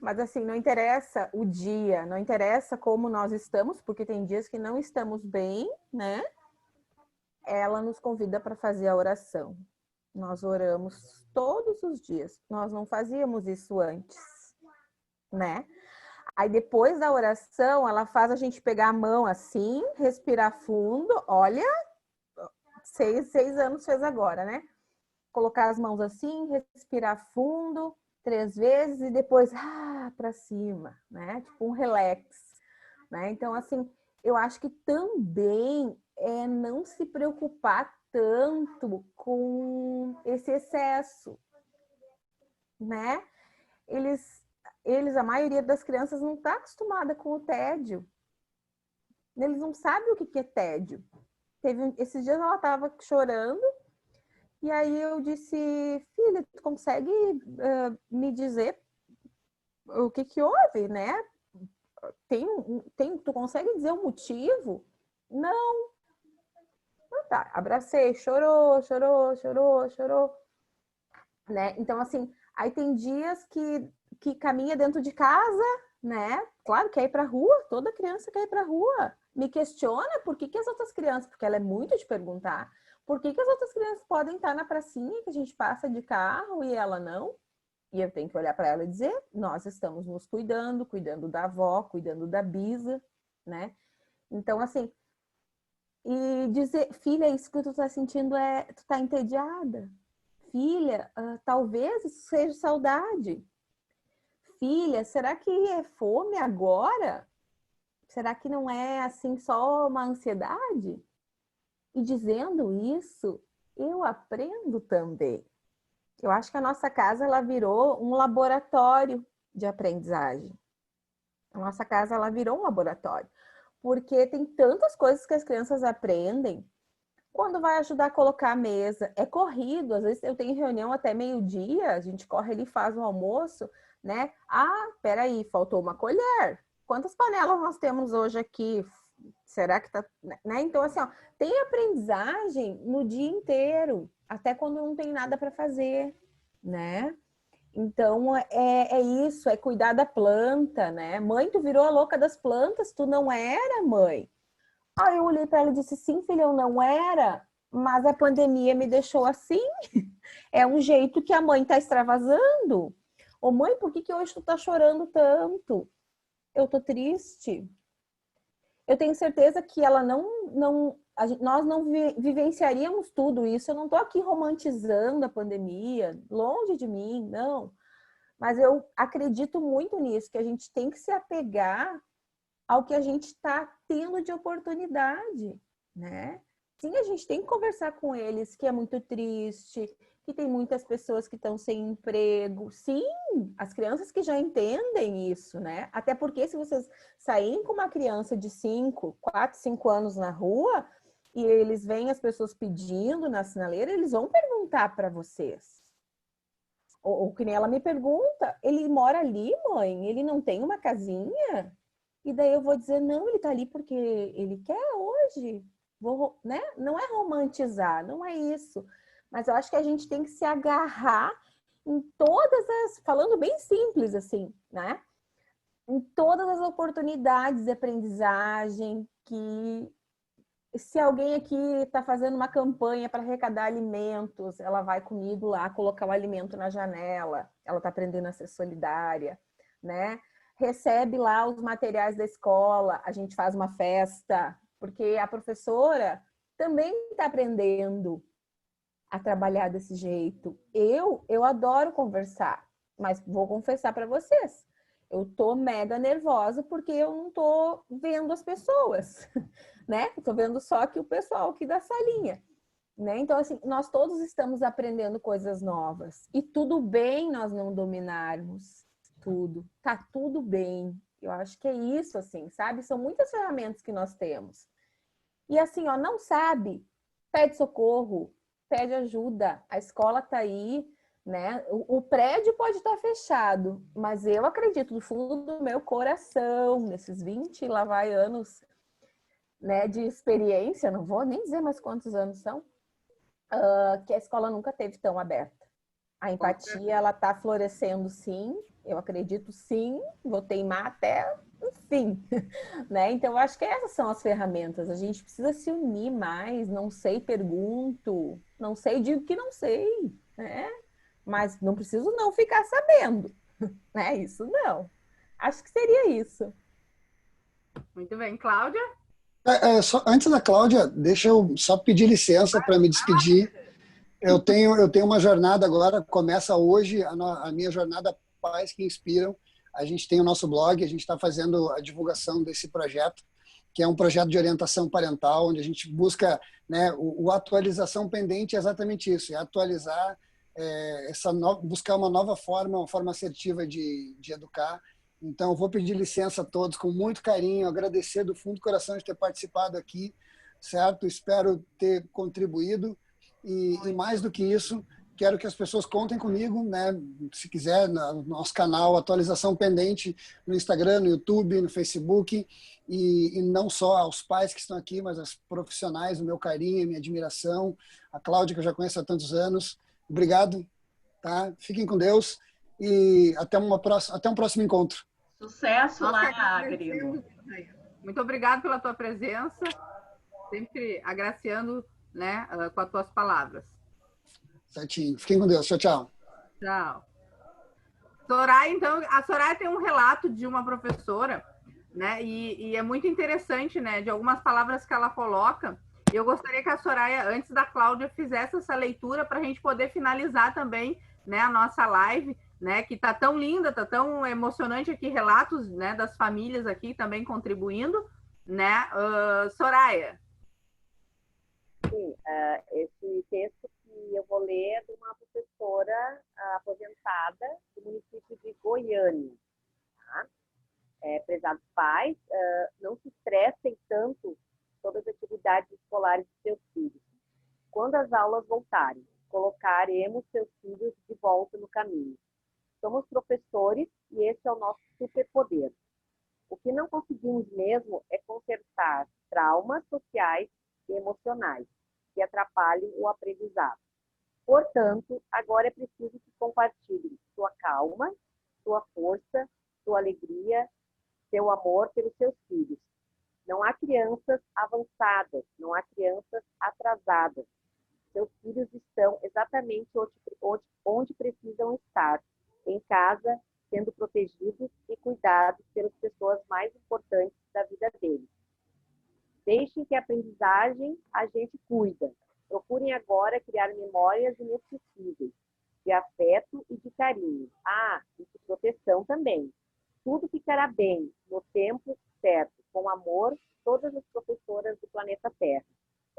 Mas assim, não interessa o dia, não interessa como nós estamos, porque tem dias que não estamos bem, né? Ela nos convida para fazer a oração. Nós oramos todos os dias. Nós não fazíamos isso antes, né? Aí depois da oração, ela faz a gente pegar a mão assim, respirar fundo. Olha, 6 anos fez agora, né? Colocar as mãos assim, respirar fundo 3 vezes e depois para cima, né? Tipo um relax, né? Então, assim, eu acho que também é não se preocupar tanto com esse excesso, né? A maioria das crianças não está acostumada com o tédio. Eles não sabem o que é tédio. Esses dias ela estava chorando e aí eu disse, filha, tu consegue me dizer o que houve, né? Tu consegue dizer o motivo? Não. Tá, abracei, chorou, né? Então, assim, aí tem dias que caminha dentro de casa, né? Claro, quer ir para a rua, toda criança quer ir para a rua. Me questiona por que que as outras crianças, porque ela é muito de perguntar, por que que as outras crianças podem estar na pracinha que a gente passa de carro e ela não? E eu tenho que olhar para ela e dizer, nós estamos nos cuidando, cuidando da avó, cuidando da bisa, né? Então, assim, e dizer, filha, isso que tu tá sentindo tu tá entediada. Filha, talvez isso seja saudade. Filha, será que é fome agora? Será que não é assim só uma ansiedade? E dizendo isso, eu aprendo também. Eu acho que a nossa casa ela virou um laboratório de aprendizagem. A nossa casa ela virou um laboratório, porque tem tantas coisas que as crianças aprendem. Quando vai ajudar a colocar a mesa, é corrido. Às vezes eu tenho reunião até meio-dia, a gente corre ali e faz o almoço, né? Ah, peraí, faltou uma colher. Quantas panelas nós temos hoje aqui? Será que tá... Né? Então, assim, ó, tem aprendizagem no dia inteiro, até quando não tem nada para fazer, né? Então, é isso, é cuidar da planta, né? Mãe, tu virou a louca das plantas, tu não era, mãe. Aí eu olhei para ela e disse, sim, filha, eu não era, mas a pandemia me deixou assim. É um jeito que a mãe tá extravasando. Ô mãe, por que hoje tu tá chorando tanto? Eu tô triste. Eu tenho certeza que ela nós não vivenciaríamos tudo isso. Eu não tô aqui romantizando a pandemia, longe de mim, não. Mas eu acredito muito nisso, que a gente tem que se apegar ao que a gente está tendo de oportunidade, né? Sim, a gente tem que conversar com eles, que é muito triste, que tem muitas pessoas que estão sem emprego. Sim, as crianças que já entendem isso, né? Até porque se vocês saírem com uma criança de 4, 5 anos na rua e eles veem as pessoas pedindo na sinaleira, eles vão perguntar para vocês. Ou que nem ela me pergunta, ele mora ali, mãe? Ele não tem uma casinha? E daí eu vou dizer, não, ele tá ali porque ele quer hoje. Né? Não é romantizar, não é isso. Mas eu acho que a gente tem que se agarrar em falando bem simples assim, né? Em todas as oportunidades de aprendizagem, que se alguém aqui está fazendo uma campanha para arrecadar alimentos, ela vai comigo lá colocar o alimento na janela, ela está aprendendo a ser solidária, né? Recebe lá os materiais da escola, a gente faz uma festa, porque a professora também está aprendendo a trabalhar desse jeito. Eu adoro conversar, mas vou confessar para vocês, eu tô mega nervosa porque eu não tô vendo as pessoas, né? Tô vendo só que o pessoal aqui da salinha, né? Então, assim, nós todos estamos aprendendo coisas novas e tudo bem nós não dominarmos tudo, tá tudo bem. Eu acho que é isso, assim, sabe? São muitas ferramentas que nós temos. E assim, ó, não sabe, pede socorro, pede ajuda, a escola tá aí, né? O prédio pode estar fechado, mas eu acredito do fundo do meu coração, nesses 20 lá vai anos, né, de experiência, não vou nem dizer mais quantos anos são, que a escola nunca teve tão aberta. A empatia, ela tá florescendo sim, eu acredito sim, vou teimar até o fim, né? Então, eu acho que essas são as ferramentas. A gente precisa se unir mais, não sei, pergunto, não sei, digo que não sei, né? Mas não preciso não ficar sabendo, né? Isso não. Acho que seria isso. Muito bem. Cláudia? Antes da Cláudia, deixa eu só pedir licença para me despedir. Eu tenho uma jornada agora, começa hoje a minha jornada Pais que Inspiram. A gente tem o nosso blog, a gente está fazendo a divulgação desse projeto, que é um projeto de orientação parental, onde a gente busca, né, o atualização pendente é exatamente isso, é atualizar, buscar uma nova forma, uma forma assertiva de educar. Então, eu vou pedir licença a todos com muito carinho, agradecer do fundo do coração de ter participado aqui, certo? Espero ter contribuído e mais do que isso, quero que as pessoas contem comigo, né? Se quiser, no nosso canal Atualização Pendente, no Instagram, no YouTube, no Facebook, e não só aos pais que estão aqui, mas aos profissionais, o meu carinho, a minha admiração, a Cláudia, que eu já conheço há tantos anos. Obrigado, tá? Fiquem com Deus e até um próximo encontro. Sucesso Nós que lá, agradecemos, Grilo. Muito obrigada pela tua presença, sempre agraciando, né, com as tuas palavras. Certinho. Fiquem com Deus. Tchau, tchau. Tchau. Soraya, então, a Soraya tem um relato de uma professora, né, e é muito interessante, né, de algumas palavras que ela coloca. Eu gostaria que a Soraya, antes da Cláudia, fizesse essa leitura para a gente poder finalizar também, né, a nossa live, né, que está tão linda, está tão emocionante aqui, relatos, né, das famílias aqui também contribuindo, né? Soraya. Sim, esse texto que eu vou ler é de uma professora aposentada do município de Goiânia. Tá? Prezados pais, não se estressem tanto sobre as atividades escolares de seus filhos. Quando as aulas voltarem, colocaremos seus filhos de volta no caminho. Somos professores e esse é o nosso superpoder. O que não conseguimos mesmo é consertar traumas sociais e emocionais que atrapalhem o aprendizado. Portanto, agora é preciso que compartilhem sua calma, sua força, sua alegria, seu amor pelos seus filhos. Não há crianças avançadas, não há crianças atrasadas. Seus filhos estão exatamente onde precisam estar, em casa, sendo protegidos e cuidados pelas pessoas mais importantes da vida deles. Deixem que a aprendizagem a gente cuida. Procurem agora criar memórias inesquecíveis, de afeto e de carinho. E de proteção também. Tudo ficará bem, no tempo certo, com amor, todas as professoras do planeta Terra.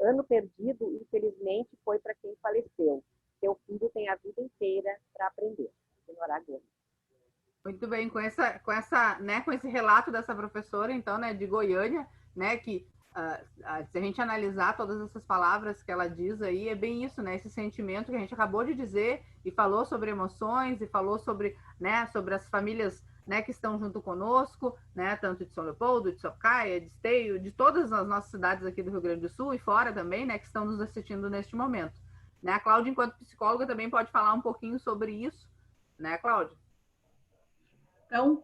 Ano perdido, infelizmente, foi para quem faleceu. Seu filho tem a vida inteira para aprender. Senhora Gomes. Muito bem, com esse relato dessa professora, então, né, de Goiânia, né, que se a gente analisar todas essas palavras que ela diz aí, é bem isso, né, esse sentimento que a gente acabou de dizer e falou sobre emoções e falou sobre, né, sobre as famílias, né, que estão junto conosco, né, tanto de São Leopoldo, de Sapucaia, de Esteio, de todas as nossas cidades aqui do Rio Grande do Sul e fora também, né, que estão nos assistindo neste momento. Né, a Cláudia, enquanto psicóloga, também pode falar um pouquinho sobre isso, né, Cláudia? Então,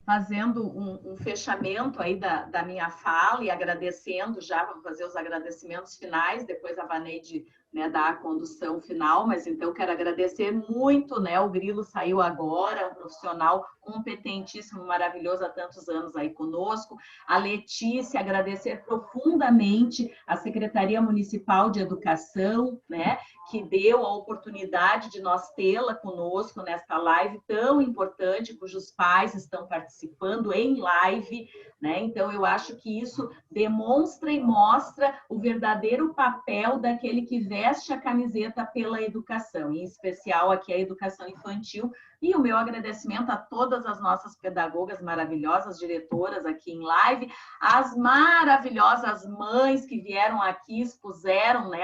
fazendo um fechamento aí da minha fala e agradecendo já, vou fazer os agradecimentos finais, depois a Vaneide, né, dá a condução final, mas então quero agradecer muito, né, o Grilo saiu agora, um profissional competentíssimo, maravilhoso, há tantos anos aí conosco, a Letícia, agradecer profundamente a Secretaria Municipal de Educação, né, que deu a oportunidade de nós tê-la conosco nesta live tão importante, cujos pais estão participando em live, né? Então, eu acho que isso demonstra e mostra o verdadeiro papel daquele que veste a camiseta pela educação, em especial aqui a educação infantil, e o meu agradecimento a todas as nossas pedagogas maravilhosas, diretoras aqui em live, as maravilhosas mães que vieram aqui, expuseram, né,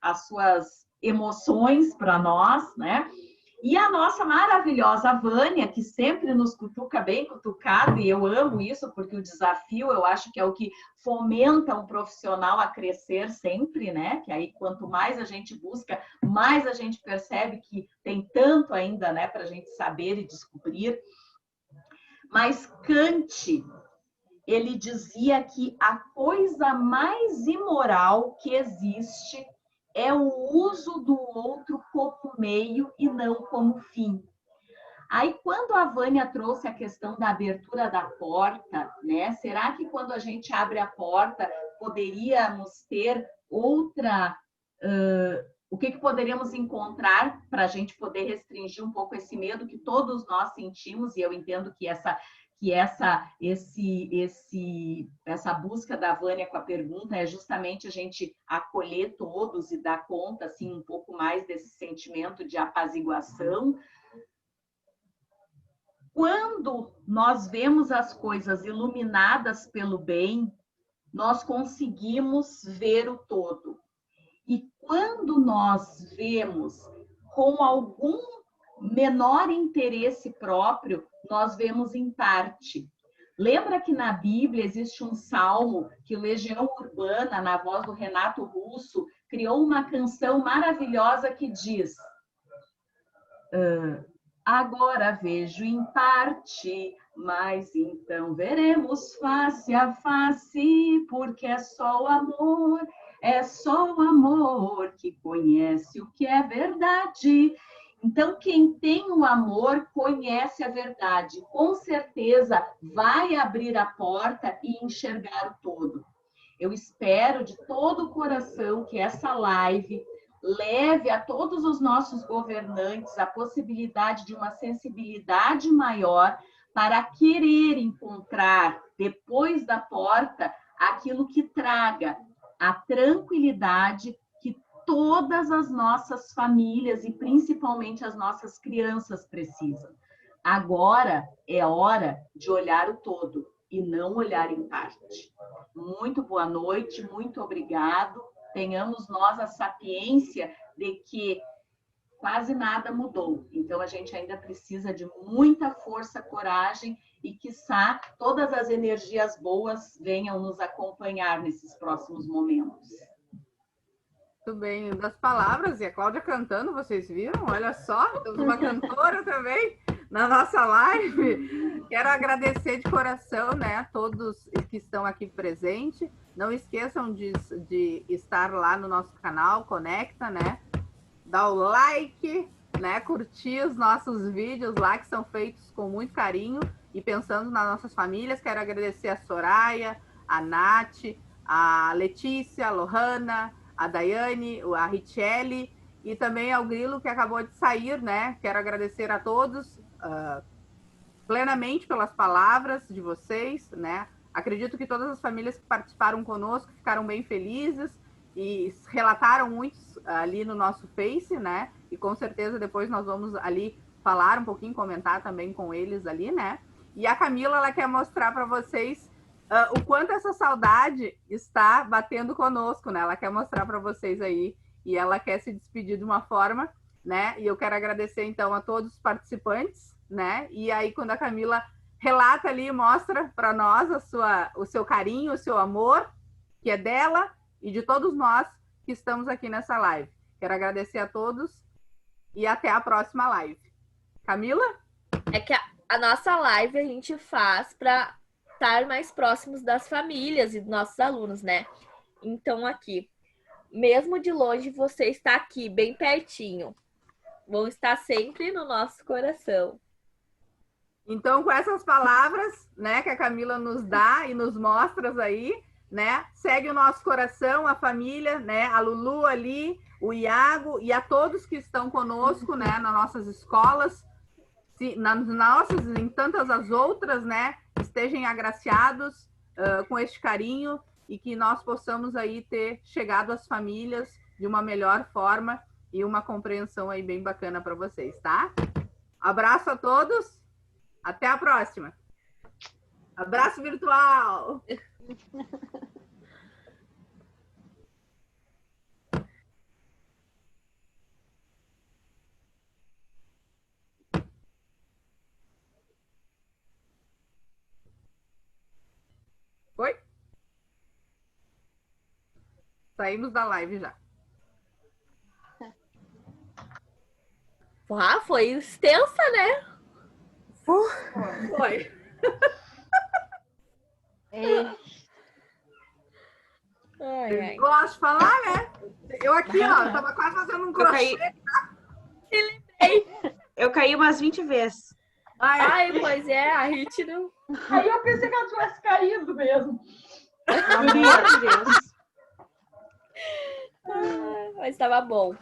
as suas emoções para nós, né? E a nossa maravilhosa Vânia, que sempre nos cutuca bem cutucado, e eu amo isso, porque o desafio, eu acho que é o que fomenta um profissional a crescer sempre, né? Que aí, quanto mais a gente busca, mais a gente percebe que tem tanto ainda, né, para a gente saber e descobrir. Mas Kant, ele dizia que a coisa mais imoral que existe é o uso do outro como meio e não como fim. Aí, quando a Vânia trouxe a questão da abertura da porta, né? Será que quando a gente abre a porta, poderíamos ter outra... o que poderíamos encontrar para a gente poder restringir um pouco esse medo que todos nós sentimos, e eu entendo que essa busca da Vânia com a pergunta é justamente a gente acolher todos e dar conta assim um pouco mais desse sentimento de apaziguação. Quando nós vemos as coisas iluminadas pelo bem, nós conseguimos ver o todo. E quando nós vemos com algum menor interesse próprio, nós vemos em parte. Lembra que na Bíblia existe um salmo que o Legião Urbana, na voz do Renato Russo, criou uma canção maravilhosa que diz: Agora vejo em parte, mas então veremos face a face, porque é só o amor que conhece o que é verdade. Então, quem tem o amor conhece a verdade. Com certeza vai abrir a porta e enxergar o todo. Eu espero de todo o coração que essa live leve a todos os nossos governantes a possibilidade de uma sensibilidade maior para querer encontrar, depois da porta, aquilo que traga a tranquilidade que todas as nossas famílias e principalmente as nossas crianças precisam. Agora é hora de olhar o todo e não olhar em parte. Muito boa noite, muito obrigado. Tenhamos nós a sapiência de que quase nada mudou. Então, a gente ainda precisa de muita força, coragem e, quiçá, todas as energias boas venham nos acompanhar nesses próximos momentos. Muito bem, das palavras, e a Cláudia cantando, vocês viram? Olha só, temos uma cantora também na nossa live. Quero agradecer de coração, né, a todos que estão aqui presentes. Não esqueçam de estar lá no nosso canal, conecta, né? Dá o like, né? Curtir os nossos vídeos lá, que são feitos com muito carinho e pensando nas nossas famílias. Quero agradecer a Soraya, a Nath, a Letícia, a Lohana, a Daiane, a Richelle e também ao Grilo, que acabou de sair, né? Quero agradecer a todos plenamente pelas palavras de vocês, né? Acredito que todas as famílias que participaram conosco ficaram bem felizes e relataram muitos ali no nosso Face, né? E com certeza depois nós vamos ali falar um pouquinho, comentar também com eles ali, né? E a Camila, ela quer mostrar para vocês o quanto essa saudade está batendo conosco, né? Ela quer mostrar para vocês aí e ela quer se despedir de uma forma, né? E eu quero agradecer então a todos os participantes, né? E aí quando a Camila relata ali, mostra para nós o seu carinho, o seu amor, que é dela e de todos nós que estamos aqui nessa live. Quero agradecer a todos e até a próxima live. Camila? É que a nossa live a gente faz para estar mais próximos das famílias e dos nossos alunos, né? Então aqui, mesmo de longe, você está aqui, bem pertinho. Vão estar sempre no nosso coração. Então, com essas palavras, né, que a Camila nos dá e nos mostra aí, né, segue o nosso coração, a família, né, a Lulu ali, o Iago e a todos que estão conosco, né, nas nossas escolas, nas nossas e em tantas as outras, né, estejam agraciados com este carinho e que nós possamos aí ter chegado às famílias de uma melhor forma e uma compreensão aí bem bacana para vocês, tá? Abraço a todos. Até a próxima. Abraço virtual. Oi? Saímos da live já. Ah, foi extensa, né? Foi. Gosto de falar, né? Eu aqui, ó, tava quase fazendo um crochê. Eu caí umas 20 vezes. Ai, pois é, a Rit não... Aí eu pensei que ela tivesse caído mesmo. Meu Deus. Mas estava bom.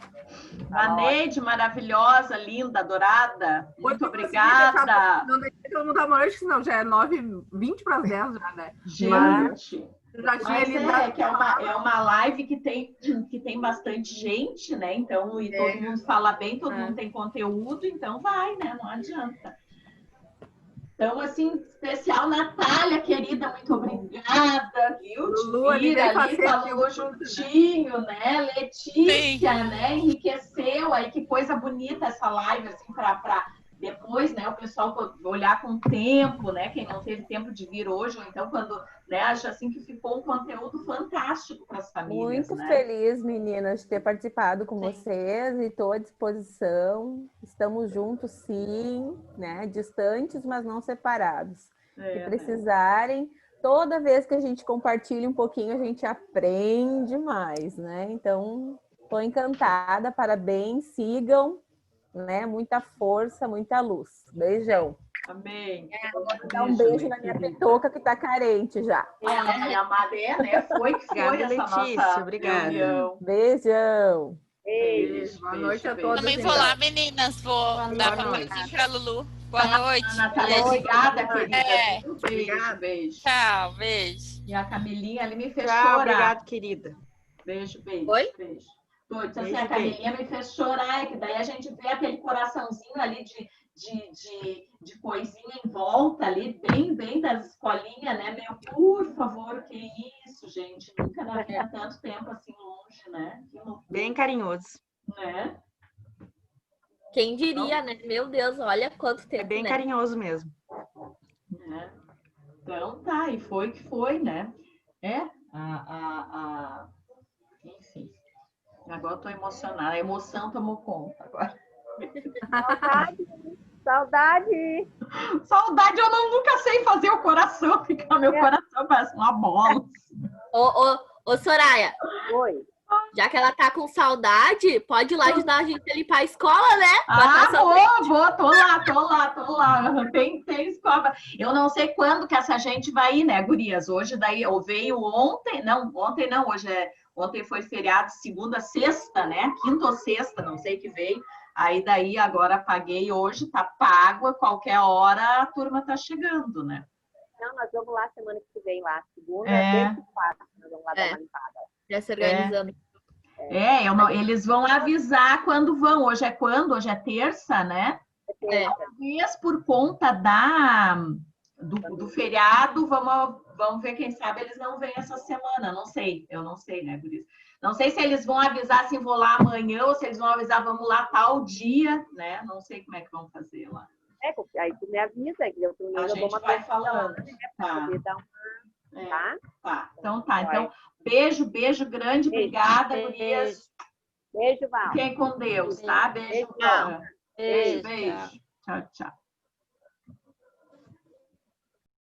A Neide, maravilhosa, linda, adorada. Muito obrigada. Não deixei todo mundo dar uma noite, senão já é 9h20 para as 10 já, né? Gente, já tinha mas que é uma live que tem bastante gente, né? Então, e todo mundo fala bem, todo mundo tem conteúdo, então vai, né? Não adianta. Então, assim, especial Natália, querida, muito obrigada, viu? Vira ali, falou juntinho, né? Letícia, né? Enriqueceu aí, que coisa bonita essa live, assim, para depois, né, o pessoal olhar com o tempo, né, quem não teve tempo de vir hoje, ou então quando, né, acho assim que ficou um conteúdo fantástico para as famílias, Muito né? feliz, meninas, de ter participado com Sim. vocês e estou à disposição. Estamos juntos, sim, né? Distantes, mas não separados. Se precisarem, toda vez que a gente compartilha um pouquinho, a gente aprende mais, né? Então, estou encantada, parabéns, sigam, né? Muita força, muita luz. Beijão. Amém. Vou dar um beijo na minha petoca que tá carente já. Minha madre, né? Foi que foi Obrigada, essa Letícia, nossa obrigada. reunião. Beijão. Beijo, Boa noite a todos. Também vou lá, meninas. Vou dar papelzinho pra Lulu. Boa noite. Natália, obrigada, querida. É. Beijo. Tchau, beijo. E a Camilinha ali me fez Tchau, chorar. obrigada, querida. Beijo, beijo. Oi? Beijo. Tô dizendo assim, Beijo, a Camilinha me fez chorar, que daí a gente vê aquele coraçãozinho ali de coisinha em volta ali, bem das escolinhas, né? Meu, por favor, que isso, gente? Nunca na vida tanto tempo assim longe, né? Que loucura, Bem carinhoso. né? Quem diria, né? Meu Deus, olha quanto tempo, É bem né? carinhoso mesmo. Né? Então tá, e foi que foi, né? Enfim. Agora eu tô emocionada. A emoção tomou conta agora. Saudade! Saudade, eu nunca sei fazer o coração ficar. Meu coração parece uma bola. Ô, Soraya, Oi. já que ela tá com saudade, pode ir lá ajudar a gente a limpar a escola, né? Vou, tô lá. Tem escola. Eu não sei quando que essa gente vai ir, né, gurias? Hoje daí, ou veio ontem não, ontem foi feriado, segunda, sexta, né? Quinta ou sexta, não sei que veio. Aí daí agora paguei hoje, tá pago, a qualquer hora a turma tá chegando, né? Não, nós vamos lá semana que vem lá. Segunda, terça e quarta. Nós vamos lá dar uma limpada. Já se organizando. Eles vão avisar quando vão. Hoje é quando? Hoje é terça, né? Talvez por conta do feriado, vamos ver, quem sabe eles não vêm essa semana. Eu não sei, né, Guris? Não sei se eles vão avisar assim, vou lá amanhã, ou se eles vão avisar, vamos lá tal dia, né? Não sei como é que vão fazer lá. Aí tu me avisa, que eu A gente vai falando. Tá. Então tá. Então, beijo grande. Obrigada, gurias. Beijo, Val. Fiquem com Deus, tá? Beijo, Val. Beijo. Tchau.